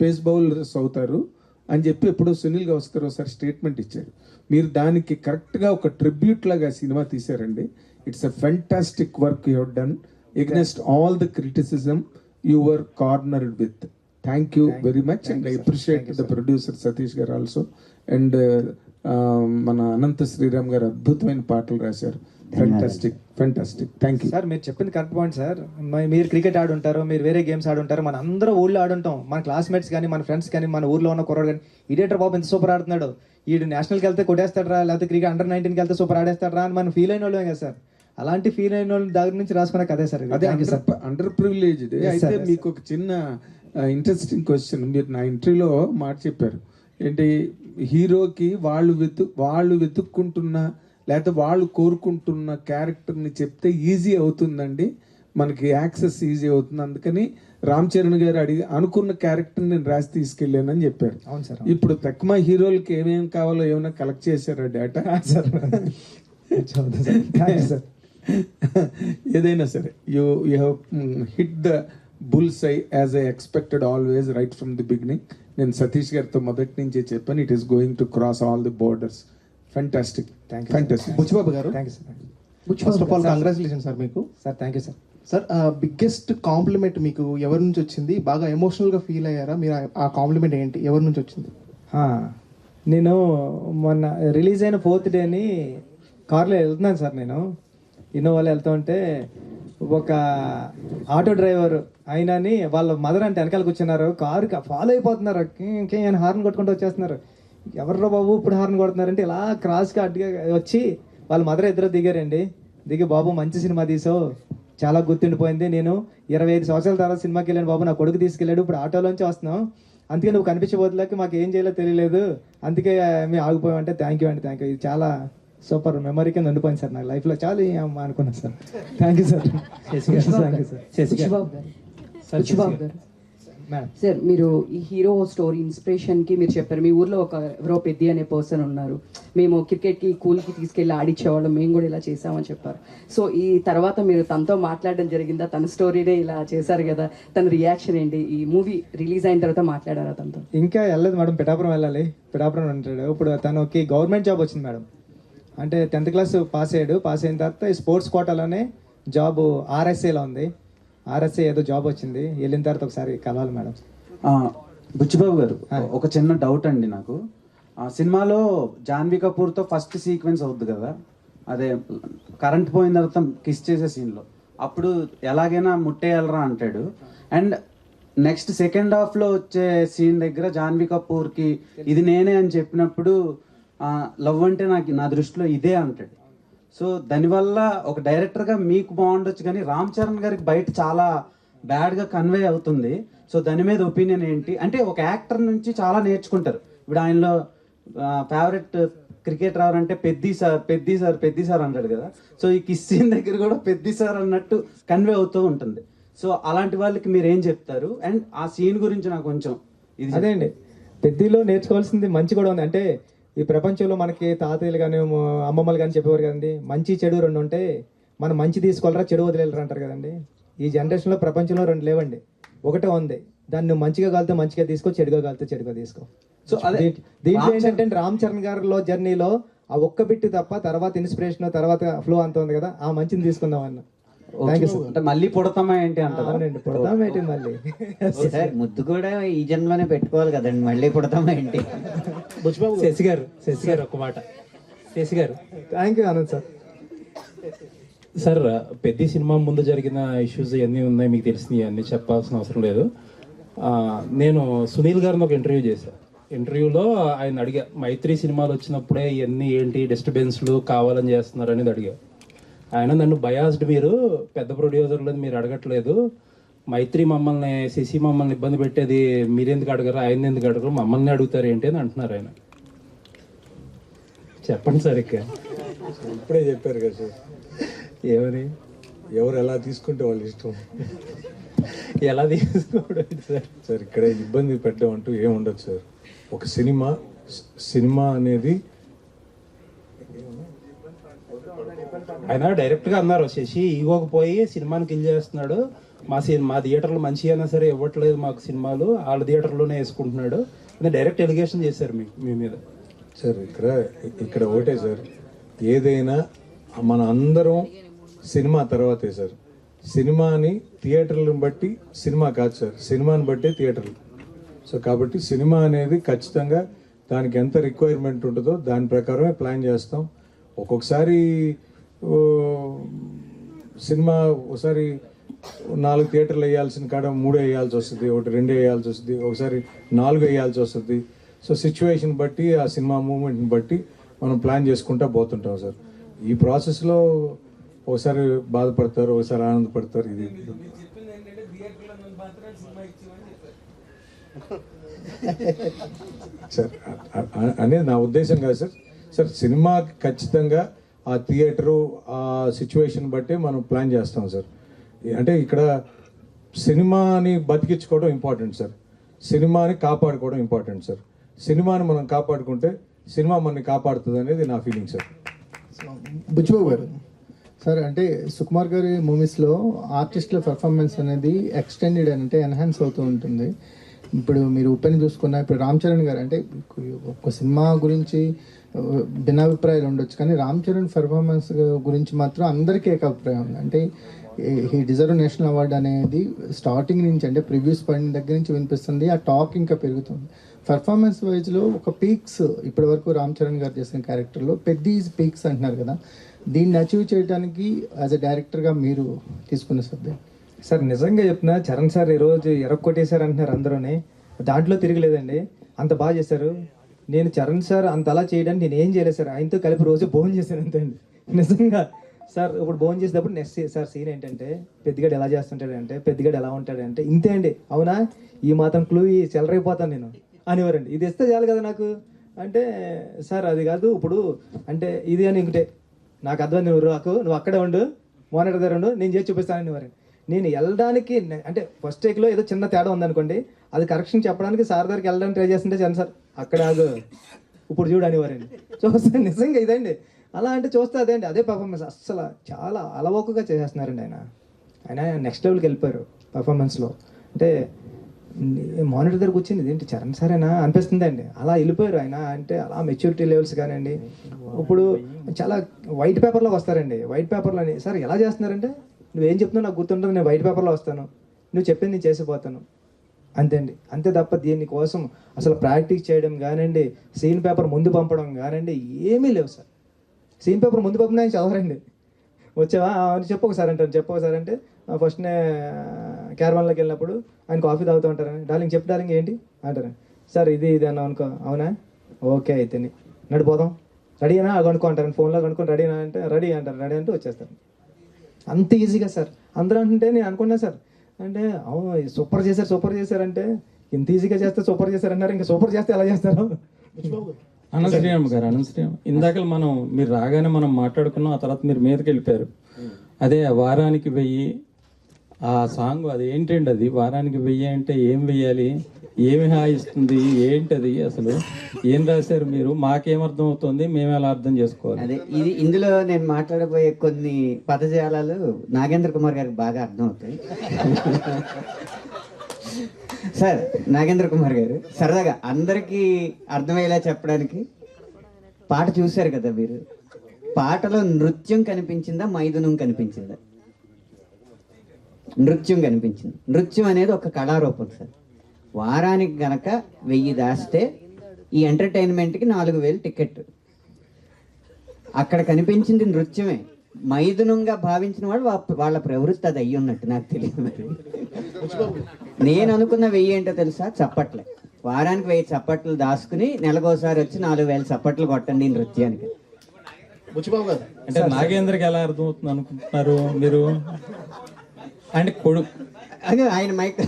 పేస్ బౌలర్స్ అవుతారు అని చెప్పి ఎప్పుడో సునీల్ గవాస్కర్ ఒకసారి స్టేట్మెంట్ ఇచ్చారు. మీరు దానికి కరెక్ట్గా ఒక ట్రిబ్యూట్ లాగా సినిమా తీశారండి. It's a fantastic work you have done against all the criticism you were cornered with. Thank you very much and I appreciate the producer Satish గారు ఆల్సో. అండ్ మన అనంత శ్రీరామ్ గారు అద్భుతమైన పాటలు రాశారు. Fantastic thank you sir. మీరు చెప్పింది correct point sir. మీరు cricket ఆడుంటారు, మీరు వేరే గేమ్స్ ఆడుంటారు, మన అందరూ ఊళ్ళో ఆడుంటాం. మన క్లాస్మేట్స్ కానీ మన ఫ్రెండ్స్ కానీ మన ఊర్లో ఉన్న కుర్రాడు కానీ ఇడేటర్ బాబు ఎంత సూపర్ ఆడుతున్నాడు, ఈడు నేషనల్కి వెళ్తే కొట్టేస్తాడరా, లేకపోతే క్రికెట్ అండర్ 19కి వెళ్తే సూపర్ ఆడేస్తాడరా అని మనం ఫీల్ అయిన వాళ్ళం కదా సార్. అలాంటి ఫీల్ అయిన వాళ్ళ దగ్గర నుంచి రాసుకున్న కదే సార్. అదే అండర్ ప్రివిలేజ్డ్. అయితే మీకు ఒక చిన్న ఇంట్రెస్టింగ్ క్వశ్చన్. మీరు నా ఇంటర్వ్యూలో మాట చెప్పారు ఏంటి, హీరోకి వాళ్ళు వెతుక్కుంటున్న లేకపోతే వాళ్ళు కోరుకుంటున్న క్యారెక్టర్ని చెప్తే ఈజీ అవుతుందండి, మనకి యాక్సెస్ ఈజీ అవుతుంది. అందుకని రామ్ చరణ్ గారు అనుకున్న క్యారెక్టర్ నేను రాసి తీసుకెళ్ళానని చెప్పారు. అవును సార్. ఇప్పుడు తక్కువ హీరోలకి ఏమేమి కావాలో ఏమైనా కలెక్ట్ చేశారా డేటా? సార్ ఏదైనా సరే you have hit the bullseye as I expected always right from the beginning. నేను సతీష్ గారితో మొదటి నుంచే చెప్పాను, it is going to cross all the borders. Fantastic. Buchibabu గారు, thank you sir. First of all congratulation sir మీకు. Sir thank you sir. Sir biggest compliment మీకు ఎవరి నుంచి వచ్చింది? బాగా ఎమోషనల్గా ఫీల్ అయ్యారా మీరు? ఆ కాంప్లిమెంట్ ఏంటి, ఎవరి నుంచి వచ్చింది? నేను మొన్న రిలీజ్ అయిన 4th డేని కార్లో వెళ్తున్నాను సార్. నేను ఇన్నోవాలో వెళ్తూ ఉంటే ఒక ఆటో డ్రైవర్ అయినని వాళ్ళ మదర్ అంటే వెనకాల కూర్చున్నారు, కారు ఫాలో అయిపోతున్నారు, ఇంకేం హార్న్ కొట్టుకుంటూ వచ్చేస్తున్నారు. ఎవర్రో బాబు ఇప్పుడు హార్న్ కొడుతున్నారంటే ఇలా క్రాస్గా అడ్డుగా వచ్చి వాళ్ళ మదర్ ఇద్దరు దిగారండి. దిగి బాబు మంచి సినిమా తీసావు, చాలా గుర్తుండిపోయింది, నేను 25 సంవత్సరాల తర్వాత సినిమాకి వెళ్ళాను బాబు, నా కొడుకు తీసుకెళ్ళాడు, ఇప్పుడు ఆటోలోంచి వస్తున్నాం, అందుకే నువ్వు కనిపించబోతులకి మాకు ఏం చేయాలో తెలియలేదు, అందుకే మేము ఆగిపోయామంటే థ్యాంక్ యూ అండి, థ్యాంక్ యూ. ఇది చాలా సూపర్ మెమరీ కింద ఉండిపోయింది సార్ నా లైఫ్లో. చాలా అనుకున్నాను sir. Thank you sir. Sir మీరు ఈ హీరో స్టోరీ ఇన్స్పిరేషన్కి మీరు చెప్పారు, మీ ఊర్లో ఎవరో పెద్ది అనే పర్సన్ ఉన్నారు, మేము క్రికెట్కి కూల్కి తీసుకెళ్ళి ఆడిచ్చేవాళ్ళం, మేము కూడా ఇలా చేసామని చెప్పారు. సో ఈ తర్వాత మీరు తనతో మాట్లాడడం జరిగిందా? తన స్టోరీనే ఇలా చేశారు కదా, తన రియాక్షన్ ఏంటి? ఈ మూవీ రిలీజ్ అయిన తర్వాత మాట్లాడారా తనతో? ఇంకా వెళ్ళలేదు మేడం, పిఠాపురం వెళ్ళాలి. పిఠాపురం ఉంటాడు ఇప్పుడు. తనకి గవర్నమెంట్ జాబ్ వచ్చింది మేడం. అంటే 10th క్లాస్ పాస్ అయ్యాడు. పాస్ అయిన తర్వాత ఈ స్పోర్ట్స్ కోటాలోనే జాబ్ RSAలో ఉంది. RSA ఏదో జాబ్ వచ్చింది. వెళ్ళిన తర్వాత ఒకసారి కలవాలి మేడం. బుచ్చిబాబు గారు, ఒక చిన్న డౌట్ అండి నాకు. ఆ సినిమాలో జాన్వీ కపూర్తో ఫస్ట్ సీక్వెన్స్ అవుద్ది కదా, అదే కరెంట్ పోయిన తర్వాత కిస్ చేసే సీన్లో, అప్పుడు ఎలాగైనా ముట్టేయాలరా అంటాడు. అండ్ నెక్స్ట్ సెకండ్ హాఫ్లో వచ్చే సీన్ దగ్గర జాన్వీ కపూర్కి ఇది నేనే అని చెప్పినప్పుడు లవ్ అంటే నా దృష్టిలో ఇదే అంటాడు. సో దానివల్ల ఒక డైరెక్టర్గా మీకు బాగుండొచ్చు, కానీ రామ్ చరణ్ గారికి బయట చాలా బ్యాడ్గా కన్వే అవుతుంది. సో దాని మీద ఒపీనియన్ ఏంటి? అంటే ఒక యాక్టర్ నుంచి చాలా నేర్చుకుంటారు. ఇప్పుడు ఆయనలో ఫేవరెట్ క్రికెటర్ ఎవరంటే పెద్ది సార్ అంటాడు కదా. సో ఈ కిస్ సీన్ దగ్గర కూడా పెద్ది సార్ అన్నట్టు కన్వే అవుతూ ఉంటుంది. సో అలాంటి వాళ్ళకి మీరు ఏం చెప్తారు? అండ్ ఆ సీన్ గురించి నాకు కొంచెం ఇది అదే అండి, పెద్దిలో నేర్చుకోవాల్సింది మంచి కూడా ఉంది. అంటే ఈ ప్రపంచంలో మనకి తాతయ్యలు కానీ అమ్మమ్మలు కానీ చెప్పేవారు కదండి, మంచి చెడు 2 ఉంటే మనం మంచి తీసుకోవాలరా చెడు వదిలేరు అంటారు కదండి. ఈ జనరేషన్లో ప్రపంచంలో 2 లేవండి, ఒకటే ఉంది. దాన్ని నువ్వు మంచిగా కాలితే మంచిగా తీసుకో, చెడుగా కాలితే చెడుగా తీసుకో. సో అదే దీంట్లో ఏంటంటే రామ్ చరణ్ గారిలో జర్నీలో ఆ ఒక్క బిట్ తప్ప తర్వాత ఇన్స్పిరేషన్ తర్వాత ఫ్లో అంత ఉంది కదా, ఆ మంచిని తీసుకుందాం అన్న. Thank you sir. అంటే మళ్ళీ పుడతామా ఏంటి అంటారు? అవునండి, పుడతాం ఏంటి మళ్ళీ. సార్ ముద్దు కూడా ఈ జన్మలోనే పెట్టుకోవాలి కదండి, మళ్ళీ పుడతామా ఏంటి? శశి గారు ఒక మాట. శశి గారు, thank you Anand sir. Sir పెద్ద సినిమా ముందు జరిగిన ఇష్యూస్ ఇవన్నీ ఉన్నాయి, మీకు తెలిసినవి అన్నీ చెప్పాల్సిన అవసరం లేదు. నేను సునీల్ గారిని ఒక ఇంటర్వ్యూ చేశాను. ఇంటర్వ్యూలో ఆయన అడిగా, మైత్రి సినిమాలు వచ్చినప్పుడే ఇవన్నీ ఏంటి డిస్టర్బెన్స్లు కావాలని చేస్తున్నారు అనేది అడిగా. ఆయన నన్ను బయాస్డ్, మీరు పెద్ద ప్రొడ్యూసర్లు మీరు అడగట్లేదు, మైత్రి మమ్మల్ని శశి మమ్మల్ని ఇబ్బంది పెట్టేది మీరెందుకు అడగరు, ఆయన ఎందుకు అడగరు, మమ్మల్ని అడుగుతారు ఏంటి అని అంటున్నారు ఆయన. చెప్పండి సార్. ఇప్పుడే చెప్పారు కదా సార్, ఏమని? ఎవరు ఎలా తీసుకుంటే వాళ్ళు ఇష్టం. ఎలా తీసుకోవడం సార్? సార్ ఇక్కడ ఇబ్బంది పెట్టడం అంటూ ఏం ఉండదు సార్. ఒక సినిమా అనేది ఆయన డైరెక్ట్గా అన్నారు, శశి ఈగోకి పోయి సినిమాని కిల్ చేస్తున్నాడు, మా థియేటర్లు మంచి అయినా సరే ఇవ్వట్లేదు మాకు సినిమాలు, వాళ్ళ థియేటర్లోనే వేసుకుంటున్నాడు అని డైరెక్ట్ ఎలిగేషన్ చేశారు మీ మీద. సార్ ఇక్కడ ఒకటే సార్, ఏదైనా మన అందరం సినిమా తర్వాతే సార్. సినిమాని థియేటర్లను బట్టి సినిమా కాదు సార్, సినిమాని బట్టే థియేటర్లు. సో కాబట్టి సినిమా అనేది ఖచ్చితంగా దానికి ఎంత రిక్వైర్మెంట్ ఉంటుందో దాని ప్రకారమే ప్లాన్ చేస్తాం. ఒక్కొక్కసారి సినిమా ఒకసారి 4 థియేటర్లు వేయాల్సిన కాడ 3 వేయాల్సి వస్తుంది, 2 వేయాల్సి వస్తుంది, ఒకసారి 4 వేయాల్సి వస్తుంది. సో సిచ్యువేషన్ బట్టి ఆ సినిమా మూమెంట్ని బట్టి మనం ప్లాన్ చేసుకుంటా పోతుంటాం సార్. ఈ ప్రాసెస్లో ఒకసారి బాధపడతారు, ఒకసారి ఆనందపడతారు. ఇది సార్ అనేది నా ఉద్దేశం కాదు సార్. సార్ సినిమా ఖచ్చితంగా ఆ థియేటరు ఆ సిచ్యువేషన్ బట్టి మనం ప్లాన్ చేస్తాం సార్. అంటే ఇక్కడ సినిమాని బతికించుకోవడం ఇంపార్టెంట్ సార్, సినిమాని కాపాడుకోవడం ఇంపార్టెంట్ సార్. సినిమాని మనం కాపాడుకుంటే సినిమా మనని కాపాడుతుంది అనేది నా ఫీలింగ్ సార్. బుచ్చిబాబు గారు సార్, అంటే సుకుమార్ గారి మూవీస్లో ఆర్టిస్టుల పర్ఫార్మెన్స్ అనేది ఎక్స్టెండెడ్ అంటే ఎన్హాన్స్ అవుతూ ఉంటుంది. ఇప్పుడు మీరు ఉప్పెని చూసుకున్న, ఇప్పుడు రామ్ చరణ్ గారు అంటే ఒక సినిమా గురించి భిన్నాభిప్రాయాలు ఉండొచ్చు, కానీ రామ్ చరణ్ పర్ఫార్మెన్స్ గురించి మాత్రం అందరికీ ఏకాభిప్రాయం ఉంది. అంటే హీ డిజర్వ్ నేషనల్ అవార్డు అనేది స్టార్టింగ్ నుంచి, అంటే ప్రివ్యూస్ పడిన దగ్గర నుంచి వినిపిస్తుంది. ఆ టాక్ ఇంకా పెరుగుతుంది. పర్ఫార్మెన్స్ వైజ్లో ఒక పీక్స్ ఇప్పటి వరకు రామ్ చరణ్ గారు చేసిన క్యారెక్టర్లో పెద్ద పీక్స్ అంటున్నారు కదా, దీన్ని అచీవ్ చేయడానికి యాజ్ అ డైరెక్టర్గా మీరు తీసుకున్న శ్రద్ధ? సార్ నిజంగా చెప్తున్నా, చరణ్ సార్ ఈరోజు ఎరక్కొట్టేశారు అంటున్నారు అందరూనే, దాంట్లో తిరగలేదండి. అంత బాగా చేశారు. నేను చరణ్ సార్ అంత అలా చేయడానికి నేను ఏం చేయలేదు సార్, ఆయనతో కలిపి రోజు భోజనం చేశాను అంతే అండి. నిజంగా సార్ ఇప్పుడు భోజనం చేసేటప్పుడు నెక్స్ట్ సార్ సీన్ ఏంటంటే, పెద్దగాడు ఎలా చేస్తుంటాడంటే, పెద్దగాడు ఎలా ఉంటాడంటే, ఇంతే అండి. అవునా, ఈ మాత్రం క్లూ చెలరైపోతాను నేను అనేవారండి. ఇది ఇస్తే చాలు కదా నాకు అంటే, సార్ అది కాదు ఇప్పుడు అంటే ఇది అని ఇంకటే నాకు అర్థం, నువ్వు అక్కడే ఉండు, మానిటర్ దగ్గర ఉండు, నేను చేసి చూపిస్తాను అనేవారండి. నేను వెళ్ళడానికి అంటే ఫస్ట్ టేక్లో ఏదో చిన్న తేడా ఉందనుకోండి, అది కరెక్షన్ చెప్పడానికి సార్ దగ్గరికి వెళ్ళడానికి ట్రై చేస్తుంటే చరణ్ సార్ అక్కడ ఆగు, ఇప్పుడు చూడు అనేవారండి. చూస్తే నిజంగా ఇదండి. అలా అంటే చూస్తే అదే అండి, అదే పర్ఫార్మెన్స్. అస్సలు చాలా అలవోకగా చేసేస్తున్నారండి ఆయన నెక్స్ట్ లెవెల్కి వెళ్ళిపోయారు పర్ఫార్మెన్స్లో. అంటే మానిటర్ దగ్గరకు వచ్చింది ఏంటి చరణ్ సారేనా అనిపిస్తుంది అండి. అలా వెళ్ళిపోయారు ఆయన. అంటే అలా మెచ్యూరిటీ లెవెల్స్ కానివ్వండి. ఇప్పుడు చాలా వైట్ పేపర్లో వస్తారండి. వైట్ పేపర్లో సార్ ఎలా చేస్తున్నారంటే, నువ్వేం చెప్తున్నావు నాకు గుర్తుంటుంది, నేను వైట్ పేపర్లో వస్తాను, నువ్వు చెప్పింది నేను చేసిపోతాను, అంతే అండి. అంతే తప్ప దీనికోసం అసలు ప్రాక్టీస్ చేయడం కానివ్వండి, సీన్ పేపర్ ముందు పంపడం కానివ్వండి ఏమీ లేవు సార్. సీన్ పేపర్ ముందు పంపిన ఆయన చదవరండి. వచ్చావా చెప్పొకసారి అంటారు, చెప్పొకసారి అంటే ఫస్ట్నే క్యారవాన్లోకి వెళ్ళినప్పుడు ఆయన కాఫీ తాగుతూ ఉంటారని, డార్లింగ్ చెప్పు డార్లింగ్ ఏంటి అంటారు. సార్ ఇది అన్నావు అనుకో, అవునా ఓకే అయితే నడిపోదాం, రెడీ అయినా కనుక్కో అంటారు, ఫోన్లో కనుక్కొని రెడీ అంటే రెడీ అంటారు, రెడీ అంటే వచ్చేస్తారు. అంత ఈజీగా సార్. అందరూ అంటుంటే నేను అనుకున్నా సార్, అంటే అవును సూపర్ చేశారు అంటే, ఇంత ఈజీగా చేస్తే సూపర్ చేశారు అన్నారు, ఇంకా సూపర్ చేస్తే ఎలా చేస్తారు? అనంతశ్రీరామ్ గారు, అనంతశ్రీరామ్ ఇందాక మీరు రాగానే మనం మాట్లాడుకున్నాం, ఆ తర్వాత మీరు మీదకి వెళ్ళిపోయారు. అదే వారానికి 1000 ఆ సాంగ్, అది ఏంటండి, అది వారానికి 1000 అంటే ఏం వెయ్యాలి, ఏమి హాయిస్తుంది, ఏంటది, అసలు ఏం రాశారు మీరు, మాకేమర్థం అవుతుంది, మేము ఎలా అర్థం చేసుకోవాలి? అదే ఇది ఇందులో నేను మాట్లాడబోయే కొన్ని పదజాలాలు నాగేంద్ర కుమార్ గారికి బాగా అర్థం అవుతాయి. సార్ నాగేంద్ర కుమార్ గారు సరదాగా అందరికీ అర్థమయ్యేలా చెప్పడానికి, పాట చూశారు కదా మీరు, పాటలో నృత్యం కనిపించిందా మైథునం కనిపించిందా? నృత్యం కనిపించింది. నృత్యం అనేది ఒక కళారూపం సార్. వారానికి గనక 1000 దాస్తే ఈ ఎంటర్టైన్మెంట్కి 4000 టికెట్. అక్కడ కనిపించింది నృత్యమే. మైథునంగా భావించిన వాడు వాళ్ళ ప్రవృత్తి అది అయ్యి ఉన్నట్టు నాకు తెలియదు. మరి నేను అనుకున్న 1000 ఏంటో తెలుసా? చప్పట్లే. వారానికి 1000 చప్పట్లు దాచుకుని నెలకోసారి వచ్చి 4000 చప్పట్లు కొట్టండి నృత్యానికి. అంటే నాగేంద్రకి ఎలా అర్థమవుతుంది అనుకుంటున్నారు మీరు? అంటే కొడుకు అదే ఆయన మైక్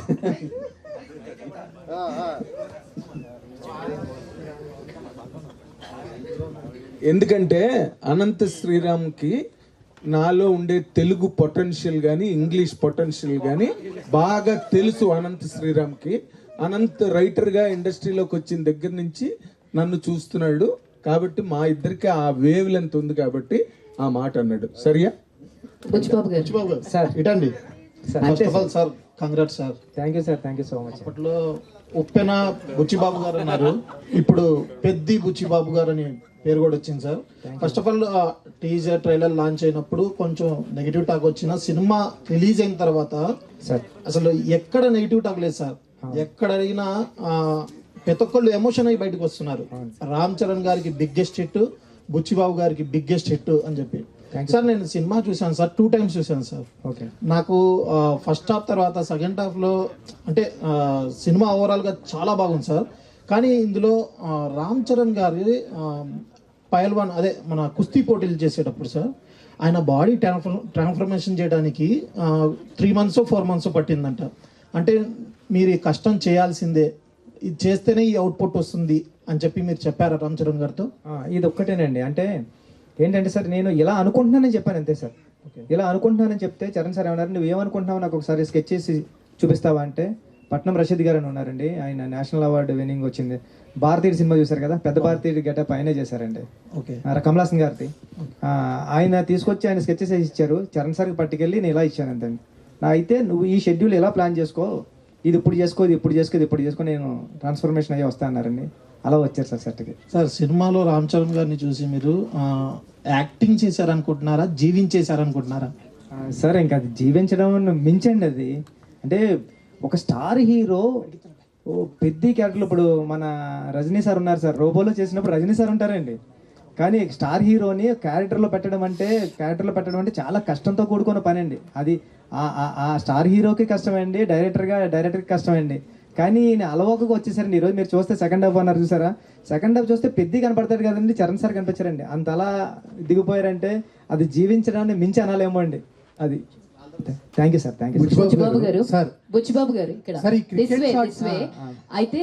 ఎందుకంటే అనంత శ్రీరామ్కి నాలో ఉండే తెలుగు పొటెన్షియల్ కానీ ఇంగ్లీష్ పొటెన్షియల్ కానీ బాగా తెలుసు అనంత్ శ్రీరామ్కి. అనంత్ రైటర్గా ఇండస్ట్రీలోకి వచ్చిన దగ్గర నుంచి నన్ను చూస్తున్నాడు కాబట్టి మా ఇద్దరికి ఆ వేవ్ లెంత్ ఉంది కాబట్టి ఆ మాట అన్నాడు. సరియా? బుచ్చిబాబు గారు సార్ ఇటండి. First of all sir congrats sir. Thank you sir, thank you so much. అప్పట్లో ఉప్పెన బుచ్చిబాబు గారు అన్నారు, ఇప్పుడు పెద్ది బుచ్చిబాబు గారు అని పేరు కూడా వచ్చింది sir. First of all teaser trailer launch అయినప్పుడు కొంచెం నెగిటివ్ టాక్ వచ్చిన సినిమా రిలీజ్ అయిన తర్వాత సార్ అసలు ఎక్కడ నెగిటివ్ టాక్ లేదు సార్. ఎక్కడ అడిగినా ప్రతి ఒక్కళ్ళు ఎమోషన్ అయ్యి బయటకు వస్తున్నారు. రామ్ చరణ్ గారికి బిగ్గెస్ట్ హిట్, బుచ్చిబాబు గారికి బిగ్గెస్ట్ హిట్ అని చెప్పి. సార్ నేను సినిమా చూశాను సార్, 2 times చూశాను సార్. ఓకే. నాకు ఫస్ట్ హాఫ్ తర్వాత సెకండ్ హాఫ్లో అంటే సినిమా ఓవరాల్గా చాలా బాగుంది సార్. కానీ ఇందులో రామ్ చరణ్ గారి పైల్వాన్ అదే మన కుస్తీ పోటీలు చేసేటప్పుడు సార్ ఆయన బాడీ ట్రాన్స్ఫర్మేషన్ చేయడానికి 3 months 4 months పట్టిందంట. అంటే మీరు ఈ కష్టం చేయాల్సిందే, ఇది చేస్తేనే ఈ అవుట్పుట్ వస్తుంది అని చెప్పి మీరు చెప్పారా రామ్ చరణ్ గారితో? ఇది ఒక్కటేనండి. అంటే ఏంటంటే సార్ నేను ఇలా అనుకుంటున్నానని చెప్పాను అంతే సార్. ఇలా అనుకుంటున్నానని చెప్తే చరణ్ సార్ ఏమన్నారు, నువ్వు ఏమనుకుంటున్నావు నాకు ఒకసారి స్కెచ్ చేసి చూపిస్తావా అంటే పట్నం రషీద్ గారు అని ఉన్నారండి. ఆయన నేషనల్ అవార్డు విన్నింగ్ వచ్చింది. భారతీయుడు సినిమా చూసారు కదా, పెద్ద భారతీయుడు గెటప్ ఆయనే చేశారండి. ఓకే. కమల్ హాసన్ గారిది. ఆయన తీసుకొచ్చి ఆయన స్కెచెస్ వేసి ఇచ్చారు. చరణ్ సార్కి పట్టుకెళ్ళి నేను ఇలా ఇచ్చాను అంతే. అయితే నువ్వు ఈ షెడ్యూల్ ఎలా ప్లాన్ చేసుకో, ఇది ఇప్పుడు చేసుకో, ఇది ఇప్పుడు చేసుకో, ఇది ఇప్పుడు చేసుకో, నేను ట్రాన్స్ఫర్మేషన్ అయ్యి వస్తా అన్నారండి. అలా వచ్చారు సార్ సెట్కి. సార్ సినిమాలో రామ్ చరణ్ గారిని చూసి మీరు యాక్టింగ్ చేశారనుకుంటున్నారా, జీవించేశారనుకుంటున్నారా? సార్ ఇంకా అది జీవించడం మించండి అది. అంటే ఒక స్టార్ హీరో పెద్ద క్యారెక్టర్లు, ఇప్పుడు మన రజనీ సార్ ఉన్నారు సార్, రోబోలో చేసినప్పుడు రజనీ సార్ ఉంటారండి. కానీ స్టార్ హీరోని క్యారెక్టర్లో పెట్టడం అంటే చాలా కష్టంతో కూడుకున్న పని అండి. అది ఆ స్టార్ హీరోకి కష్టమండి, డైరెక్టర్కి కష్టమండి. కానీ ఈయన అలవోకగా వచ్చేసారండి. ఈరోజు మీరు చూస్తే సెకండ్ హాఫ్ అన్నారు చూసారా, సెకండ్ హాఫ్ చూస్తే పెద్ద కనపడతాడు కదండి, చరణ్ సార్ కనిపించారండి. అంత అలా దిగిపోయారంటే అది జీవించడాన్ని మించి అనాలేమో అండి అది. Thank you sir, thank you. Buchibabu garu ఇక్కడ This way. అయితే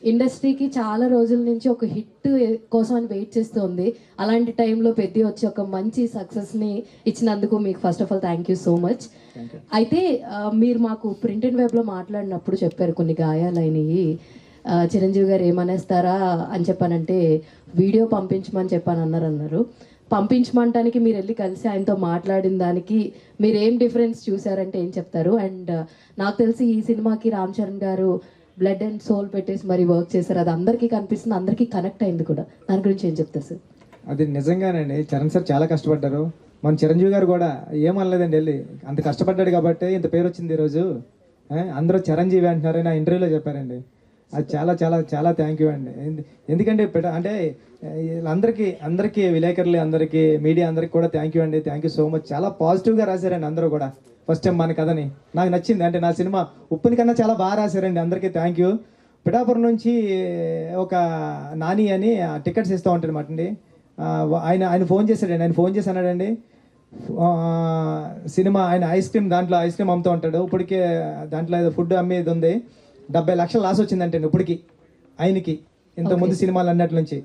ఇండస్ట్రీకి చాలా రోజుల నుంచి ఒక హిట్ కోసం అని వెయిట్ చేస్తుంది. అలాంటి టైంలో పెద్ద వచ్చి ఒక మంచి సక్సెస్ని ఇచ్చినందుకు మీకు first of all thank you so much. అయితే మీరు మాకు ప్రింట్ అండ్ వెబ్లో మాట్లాడినప్పుడు చెప్పారు కొన్ని గాయాలైనవి, చిరంజీవి గారు ఏమనేస్తారా అని చెప్పానంటే వీడియో పంపించమని అన్నారు. పంపించమంటానికి మీరు వెళ్ళి కలిసి ఆయనతో మాట్లాడిన దానికి మీరు ఏం డిఫరెన్స్ చూసారంటే ఏం చెప్తారు? అండ్ నాకు తెలిసి ఈ సినిమాకి రామ్ చరణ్ గారు బ్లడ్ అండ్ సోల్ పెట్టేసి మరి వర్క్ చేశారు, అది అందరికీ కనిపిస్తుంది, అందరికీ కనెక్ట్ అయింది కూడా. దాని గురించి ఏం చెప్తారు సార్? అది నిజంగానండి, చరణ్ సార్ చాలా కష్టపడ్డారు. మన చిరంజీవి గారు కూడా ఏమనలేదండి, వెళ్ళి అంత కష్టపడ్డాడు కాబట్టి ఇంత పేరు వచ్చింది ఈరోజు. అందరూ చిరంజీవి అంటున్నారు, నా ఇంటర్వ్యూలో చెప్పారండి. అది చాలా చాలా చాలా థ్యాంక్ యూ అండి. ఎందుకంటే అంటే అందరికీ విలేకరులు అందరికీ మీడియా అందరికీ కూడా థ్యాంక్ యూ అండి. Thank you so much. చాలా పాజిటివ్గా రాశారండి అందరూ కూడా. ఫస్ట్ టైం మన కథని నాకు నచ్చింది. అంటే నా సినిమా ఉప్పుని కన్నా చాలా బాగా రాశారండి. అందరికీ థ్యాంక్ యూ. పిఠాపురం నుంచి ఒక నాని అని టికెట్స్ ఇస్తూ ఉంటాడు అనమాట అండి. ఆయన ఫోన్ చేశాడండి. ఆయన ఫోన్ చేసి అన్నాడండి, సినిమా ఆయన ఐస్ క్రీమ్ అమ్ముతూ ఉంటాడు. ఇప్పటికే దాంట్లో ఏదో ఫుడ్ అమ్మేది ఉంది, 70 లక్షలు లాస్ వచ్చిందంటే ఇప్పటికి ఆయనకి, ఇంతకుముందు సినిమాలు అన్నట్ల నుంచి.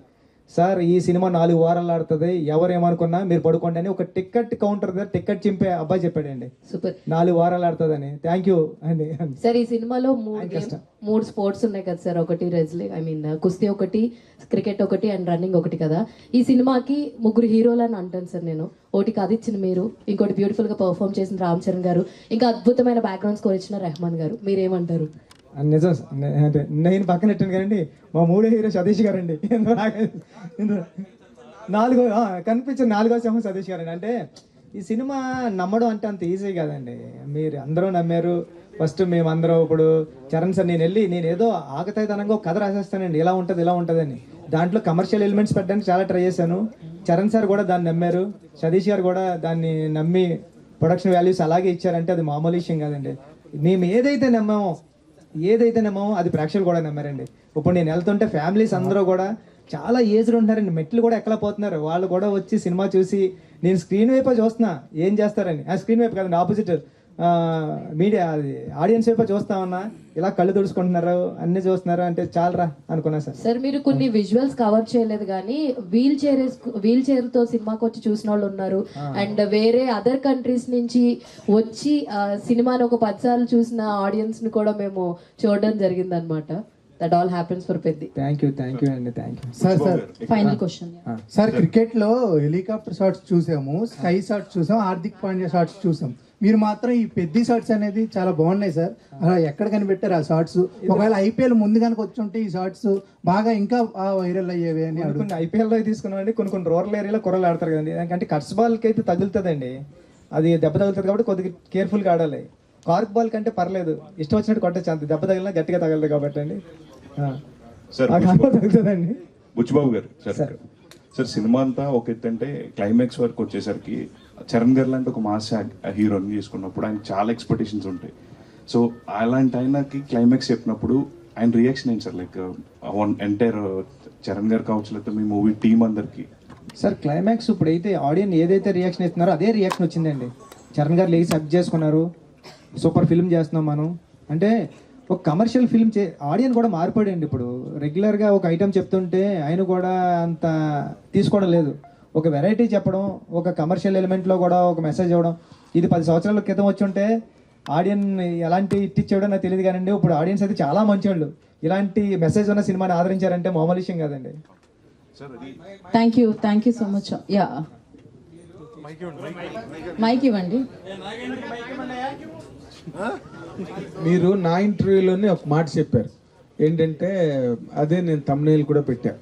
సార్ ఈ సినిమా 4 వారాలు ఆడుతుంది, ఎవరేమనుకున్నా మీరు పడుకోండి అని ఒక టికెట్ కౌంటర్ దగ్గర టికెట్ చింపే అబ్బాయి చెప్పాడండి. సూపర్. 4 వారాలు ఆడుతుందని. థ్యాంక్ యూ అండి. సార్ ఈ సినిమాలో 3 స్పోర్ట్స్ ఉన్నాయి కదా సార్, ఒకటి రెజ్లింగ్, కుస్తీ ఒకటి, క్రికెట్ ఒకటి అండ్ రన్నింగ్ ఒకటి కదా. ఈ సినిమాకి 3 హీరోలు అని అంటాను సార్ నేను. ఒకటి కథ ఇచ్చిన మీరు, ఇంకోటి బ్యూటిఫుల్ గా పర్ఫామ్ చేసిన రామ్ చరణ్ గారు, ఇంకా అద్భుతమైన బ్యాక్గ్రౌండ్ స్కోర్ ఇచ్చిన రెహమాన్ గారు. మీరేమంటారు? నిజం అంటే నేను పక్కన పెట్టాను కదండి, మా 3వ హీరో సతీష్ గారండి. 4వ కనిపించిన 4వ సింహం సతీష్ గారండి. అంటే ఈ సినిమా నమ్మడం అంటే అంత ఈజీ కాదండి. మీరు అందరూ నమ్మారు. ఫస్ట్ మేమందరం ఇప్పుడు చరణ్ సార్ నేను ఏదో ఆకతాయితనంగా ఒక కథ రాసేస్తానండి, ఇలా ఉంటుందని. దాంట్లో కమర్షియల్ ఎలిమెంట్స్ పెట్టడానికి చాలా ట్రై చేశాను. చరణ్ సార్ కూడా దాన్ని నమ్మారు, సతీష్ గారు కూడా దాన్ని నమ్మి ప్రొడక్షన్ వాల్యూస్ అలాగే ఇచ్చారంటే అది మామూలు విషయం కాదండి. మేము ఏదైతే నమ్మామో అది ప్రేక్షకులు కూడా నమ్మారండి. ఇప్పుడు నేను వెళ్తుంటే ఫ్యామిలీస్ అందరూ కూడా చాలా ఏజ్డ్ ఉంటారండి, మెట్లు కూడా ఎక్కలేకపోతున్నారు. వాళ్ళు కూడా వచ్చి సినిమా చూసి నేను స్క్రీన్ వైపు చూస్తున్నా ఏం చేస్తారని, ఆ స్క్రీన్ వైపు కదండి ఆపోజిట్ మీడియా అది ఆడియన్స్ వైపు చూస్తా ఉన్నా, ఇలా కళ్ళు తుడుచుకుంటున్నారు, అన్ని చూస్తున్నారు అంటే చాలరా అనుకున్నా సార్. సార్ మీరు కొన్ని విజువల్స్ కవర్ చేయలేదు కానీ వీల్ చైర్ తో సినిమాకి వచ్చి చూసిన వాళ్ళు ఉన్నారు. అండ్ వేరే అదర్ కంట్రీస్ నుంచి వచ్చి సినిమాని ఒక 10 సార్లు చూసిన ఆడియన్స్ ని కూడా మేము చూడడం జరిగింది అనమాట. That all happens for Peddi. Thank you అండి, thank you sir. Final question sir, cricket లో హెలికాప్టర్ షాట్స్ చూసాము, స్కై షాట్స్ చూసాం, హార్దిక్ పాండ్యా షాట్స్ చూసాం. మీరు మాత్రం ఈ పెద్ద షాట్స్ అనేది చాలా బాగున్నాయి సార్. అలా ఎక్కడ కనిపెట్టారు ఆ షాట్స్? ఒకవేళ ఐపీఎల్ ముందు కనుక వచ్చి ఉంటే ఈ షాట్స్ బాగా ఇంకా వైరల్ అయ్యేవి అని కొన్ని ఐపీఎల్లో తీసుకున్నామండి. కొన్ని రూరల్ ఏరియాలో కుర్రలు ఆడతారు కదండి, ఎందుకంటే కట్స్ బాల్కి అయితే తగులుతుందండి, అది దెబ్బ తగులుతుంది కాబట్టి కొద్దిగా కేర్ఫుల్గా ఆడాలి. కార్క్ బాల్ కంటే పర్లేదు, ఇష్టం వచ్చినట్టు కొట్టచ్చు, అంత దెబ్బ తగిలినా గట్టిగా తగలదు కాబట్టి అండి. తగులుతుందండి. బుచ్చిబాబు గారు సార్ సినిమా అంతా ఒక ఎత్తు అంటే క్లైమాక్స్ వరకు వచ్చేసరికి చరణ్ గారు లాంటి ఒక మాస్ హీరోని తీసుకున్నప్పుడు ఆయన చాలా ఎక్స్పెక్టేషన్స్ ఉంటాయి. సో అలాంటి ఆయనకి క్లైమాక్స్ చెప్పినప్పుడు ఆయన రియాక్షన్ ఏంటి సార్? లైక్ ఎంటైర్ చరణ్ గారు కావచ్చు, లేకపోతే మీ మూవీ టీమ్ అందరికి. సార్ క్లైమాక్స్ ఇప్పుడైతే ఆడియన్స్ ఏదైతే రియాక్షన్ ఇస్తున్నారో అదే రియాక్షన్ వచ్చిందండి. చరణ్ గారు లేచి సబ్ చేసుకున్నారు, సూపర్ ఫిల్మ్ చేస్తున్నాం మనం అంటే. ఒక కమర్షియల్ ఫిల్మ్ ఆడియన్స్ కూడా మారిపోయాడండి. ఇప్పుడు రెగ్యులర్గా ఒక ఐటెం చెప్తుంటే ఆయన కూడా అంత తీసుకోవడం లేదు. ఒక వెరైటీ చెప్పడం, ఒక కమర్షియల్ ఎలిమెంట్లో కూడా ఒక మెసేజ్ ఇవ్వడం, ఇది 10 సంవత్సరాల క్రితం వచ్చి ఉంటే ఆడియన్స్ ఎలాంటి ఇట్టిచ్చేయడం నాకు తెలియదు కానండి. ఇప్పుడు ఆడియన్స్ అయితే చాలా మంచివాళ్ళు, ఇలాంటి మెసేజ్ ఉన్న సినిమాని ఆదరించారంటే మామూలు విషయం కాదండి. Thank you so much. Yeah mic ఇవ్వండి. మీరు నా ఇంటర్వ్యూలోనే ఒక మాట చెప్పారు ఏంటంటే, అదే నేను thumbnail కూడా పెట్టా,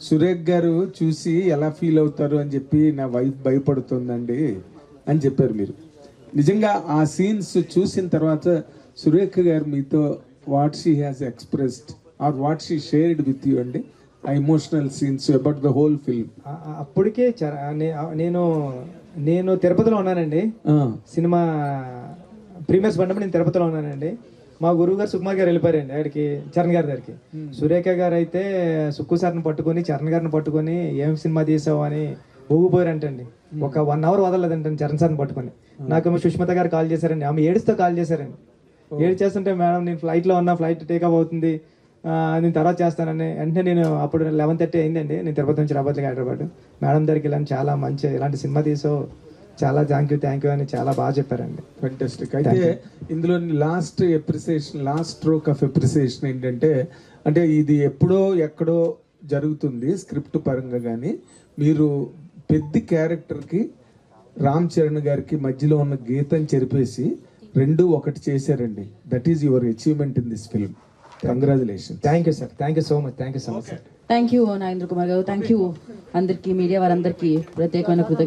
సురేఖ్ గారు చూసి ఎలా ఫీల్ అవుతారు అని చెప్పి నా వైఫ్ భయపడుతుందండి అని చెప్పారు మీరు. నిజంగా ఆ సీన్స్ చూసిన తర్వాత సురేఖ గారు మీతో what she has expressed are what she shared with you అండి, ఆ emotional scenes about the whole film? అప్పటికే నేను తిరుపతిలో ఉన్నానండి, సినిమా ప్రీమియర్స్ పడినప్పుడు నేను తిరుపతిలో ఉన్నానండి. మా గురువు గారు సుకుమార్ గారు వెళ్ళిపోయారండి అక్కడికి, చరణ్ గారి దగ్గరికి. సురేఖ గారు అయితే సుక్కు సార్ని పట్టుకొని చరణ్ గారిని పట్టుకొని ఏం సినిమా తీసావు అని ఊగిపోయారంటండి. ఒక 1 hour వదలలేదంటండి చరణ్ సార్ని పట్టుకొని. నాకేమో సుష్మిత గారు కాల్ చేశారండి, ఆమె ఏడుస్తూ కాల్ చేశారండి. ఏడు చేస్తుంటే మేడం నేను ఫ్లైట్లో ఉన్నా, ఫ్లైట్ టేకప్ అవుతుంది, నేను తర్వాత చేస్తానని. వెంటనే నేను అప్పుడు 11:30 అయిందండి, నేను తిరుపతి నుంచి రాబోతుగా హైదరాబాద్. మేడం దగ్గరికి వెళ్ళాను, చాలా మంచి ఇలాంటి సినిమా తీసావు, చాలా థ్యాంక్ యూ అని చాలా బాగా చెప్పారండి. ఫెంటాస్టిక్. అయితే ఇందులో లాస్ట్ స్ట్రోక్ ఆఫ్ ఎప్రిసియేషన్ ఏంటంటే, అంటే ఇది ఎప్పుడో ఎక్కడో జరుగుతుంది స్క్రిప్ట్ పరంగా, కానీ మీరు పెద్ద క్యారెక్టర్కి రామ్ చరణ్ గారికి మధ్యలో ఉన్న గీతం చెరిపేసి 2 ఒకటి చేశారండి. That is your achievement in this film. Congratulation. Thank you sir, thank you so much sir. Thank you Nagendra Kumar గారు. థ్యాంక్ యూ అందరికీ, మీడియా వారందరికీ ప్రత్యేకమైన కృతజ్ఞతలు.